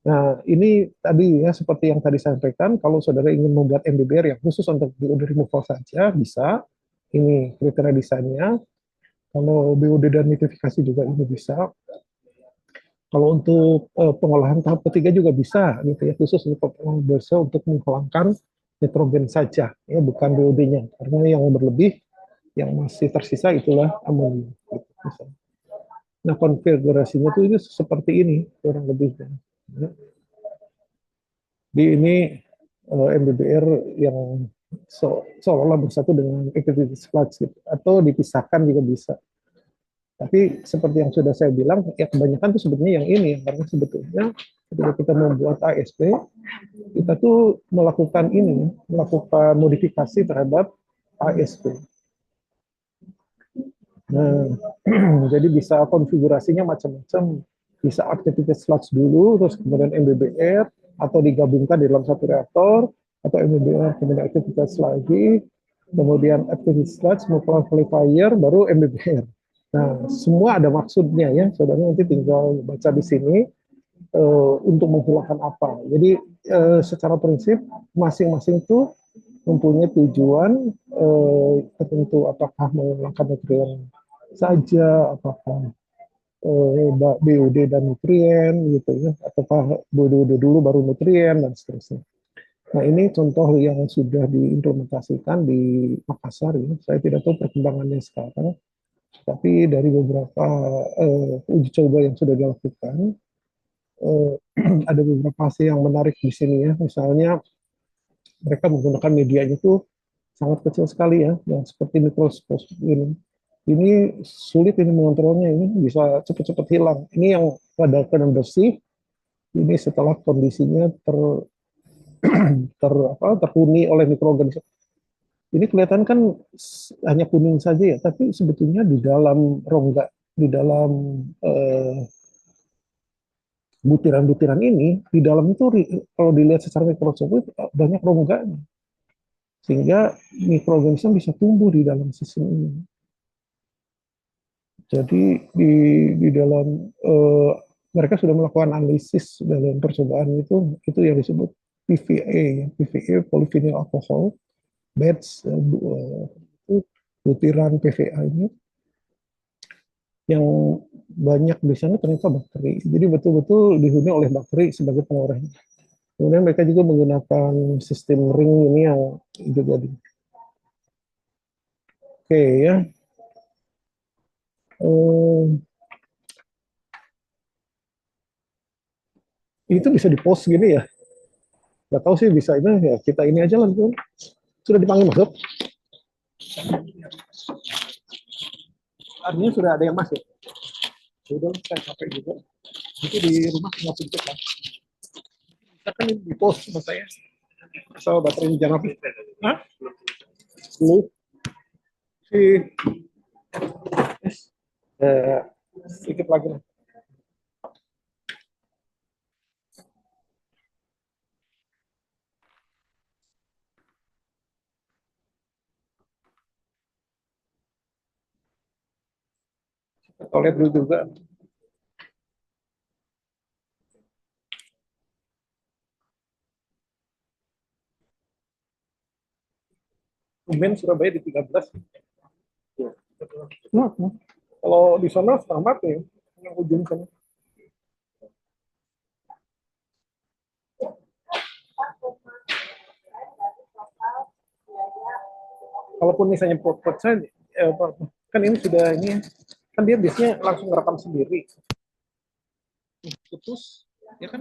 Nah, ini tadi ya seperti yang tadi saya sampaikan, kalau saudara ingin membuat MBBR yang khusus untuk BOD removal saja bisa. Ini kriteria desainnya. Kalau BOD dan nitrifikasi juga ini bisa. Kalau untuk pengolahan tahap ketiga juga bisa, gitu ya, khusus untuk pengolahan untuk menghilangkan nitrogen saja, ya bukan BOD-nya, karena yang berlebih yang masih tersisa itulah amonia. Gitu, nah konfigurasinya tuh ini seperti ini kurang lebihnya. Ya. Di ini MBBR yang seolah-olah bersatu dengan activity flux gitu, atau dipisahkan juga bisa. Tapi seperti yang sudah saya bilang, ya kebanyakan itu sebetulnya yang ini, karena sebetulnya ketika kita membuat ASP, kita tuh melakukan ini, melakukan modifikasi terhadap ASP. Nah, jadi bisa konfigurasinya macam-macam, bisa aktivitas flux dulu, terus kemudian MBBR, atau digabungkan di dalam satu reaktor, atau MBBR kemudian aktivitas lagi, kemudian aktivitas flux, multiplier, baru MBBR. Nah, semua ada maksudnya ya, saudara nanti tinggal baca di sini untuk menghilangkan apa. Jadi secara prinsip masing-masing itu mempunyai tujuan tertentu, apakah menghilangkan nutrien saja, apakah BUD dan nutrien gitu ya, ataukah BUD dulu baru nutrien dan seterusnya. Nah ini contoh yang sudah diimplementasikan di Makassar ya. Saya tidak tahu perkembangannya sekarang, tapi dari beberapa uji coba yang sudah dilakukan, uh, ada beberapa hasil yang menarik di sini ya. Misalnya mereka menggunakan medianya itu sangat kecil sekali ya, yang seperti mikroskop ini. Ini sulit ini mengontrolnya, ini bisa cepat-cepat hilang. Ini yang pada keadaan bersih, ini setelah kondisinya terhuni oleh mikroorganisme. Ini kelihatan kan hanya kuning saja ya, tapi sebetulnya di dalam rongga, di dalam butiran-butiran ini, di dalam itu kalau dilihat secara mikroskop banyak rongganya, sehingga mikroorganisme bisa tumbuh di dalam sistem ini. Jadi di dalam mereka sudah melakukan analisis dalam percobaan itu yang disebut PVA, PVA polyvinyl alcohol, batch butiran PVA ini yang banyak di sana ternyata bakteri. Jadi betul-betul dihuni oleh bakteri sebagai pengurangnya. Kemudian mereka juga menggunakan sistem ring ini yang juga di. Oke ya. Itu bisa di post gini ya. Nggak tahu sih bisa ini ya, kita ini aja lah. Sudah dipanggil masuk. Artinya sudah ada yang masuk. Sudah saya capek juga. Itu di rumah tinggal pintu lah. Kita kan di post sama saya. Asal baterainya jangan habis. Hah? Belum. Si sedikit lagi lah. Kita lihat dulu juga. Tumben Surabaya di 13. Nah, kalau di sana setengah mati ya, yang ujung sana. Kalaupun misalnya pot saya, kan ini sudah ini, kan dia biasanya langsung ngerekam sendiri. Putus,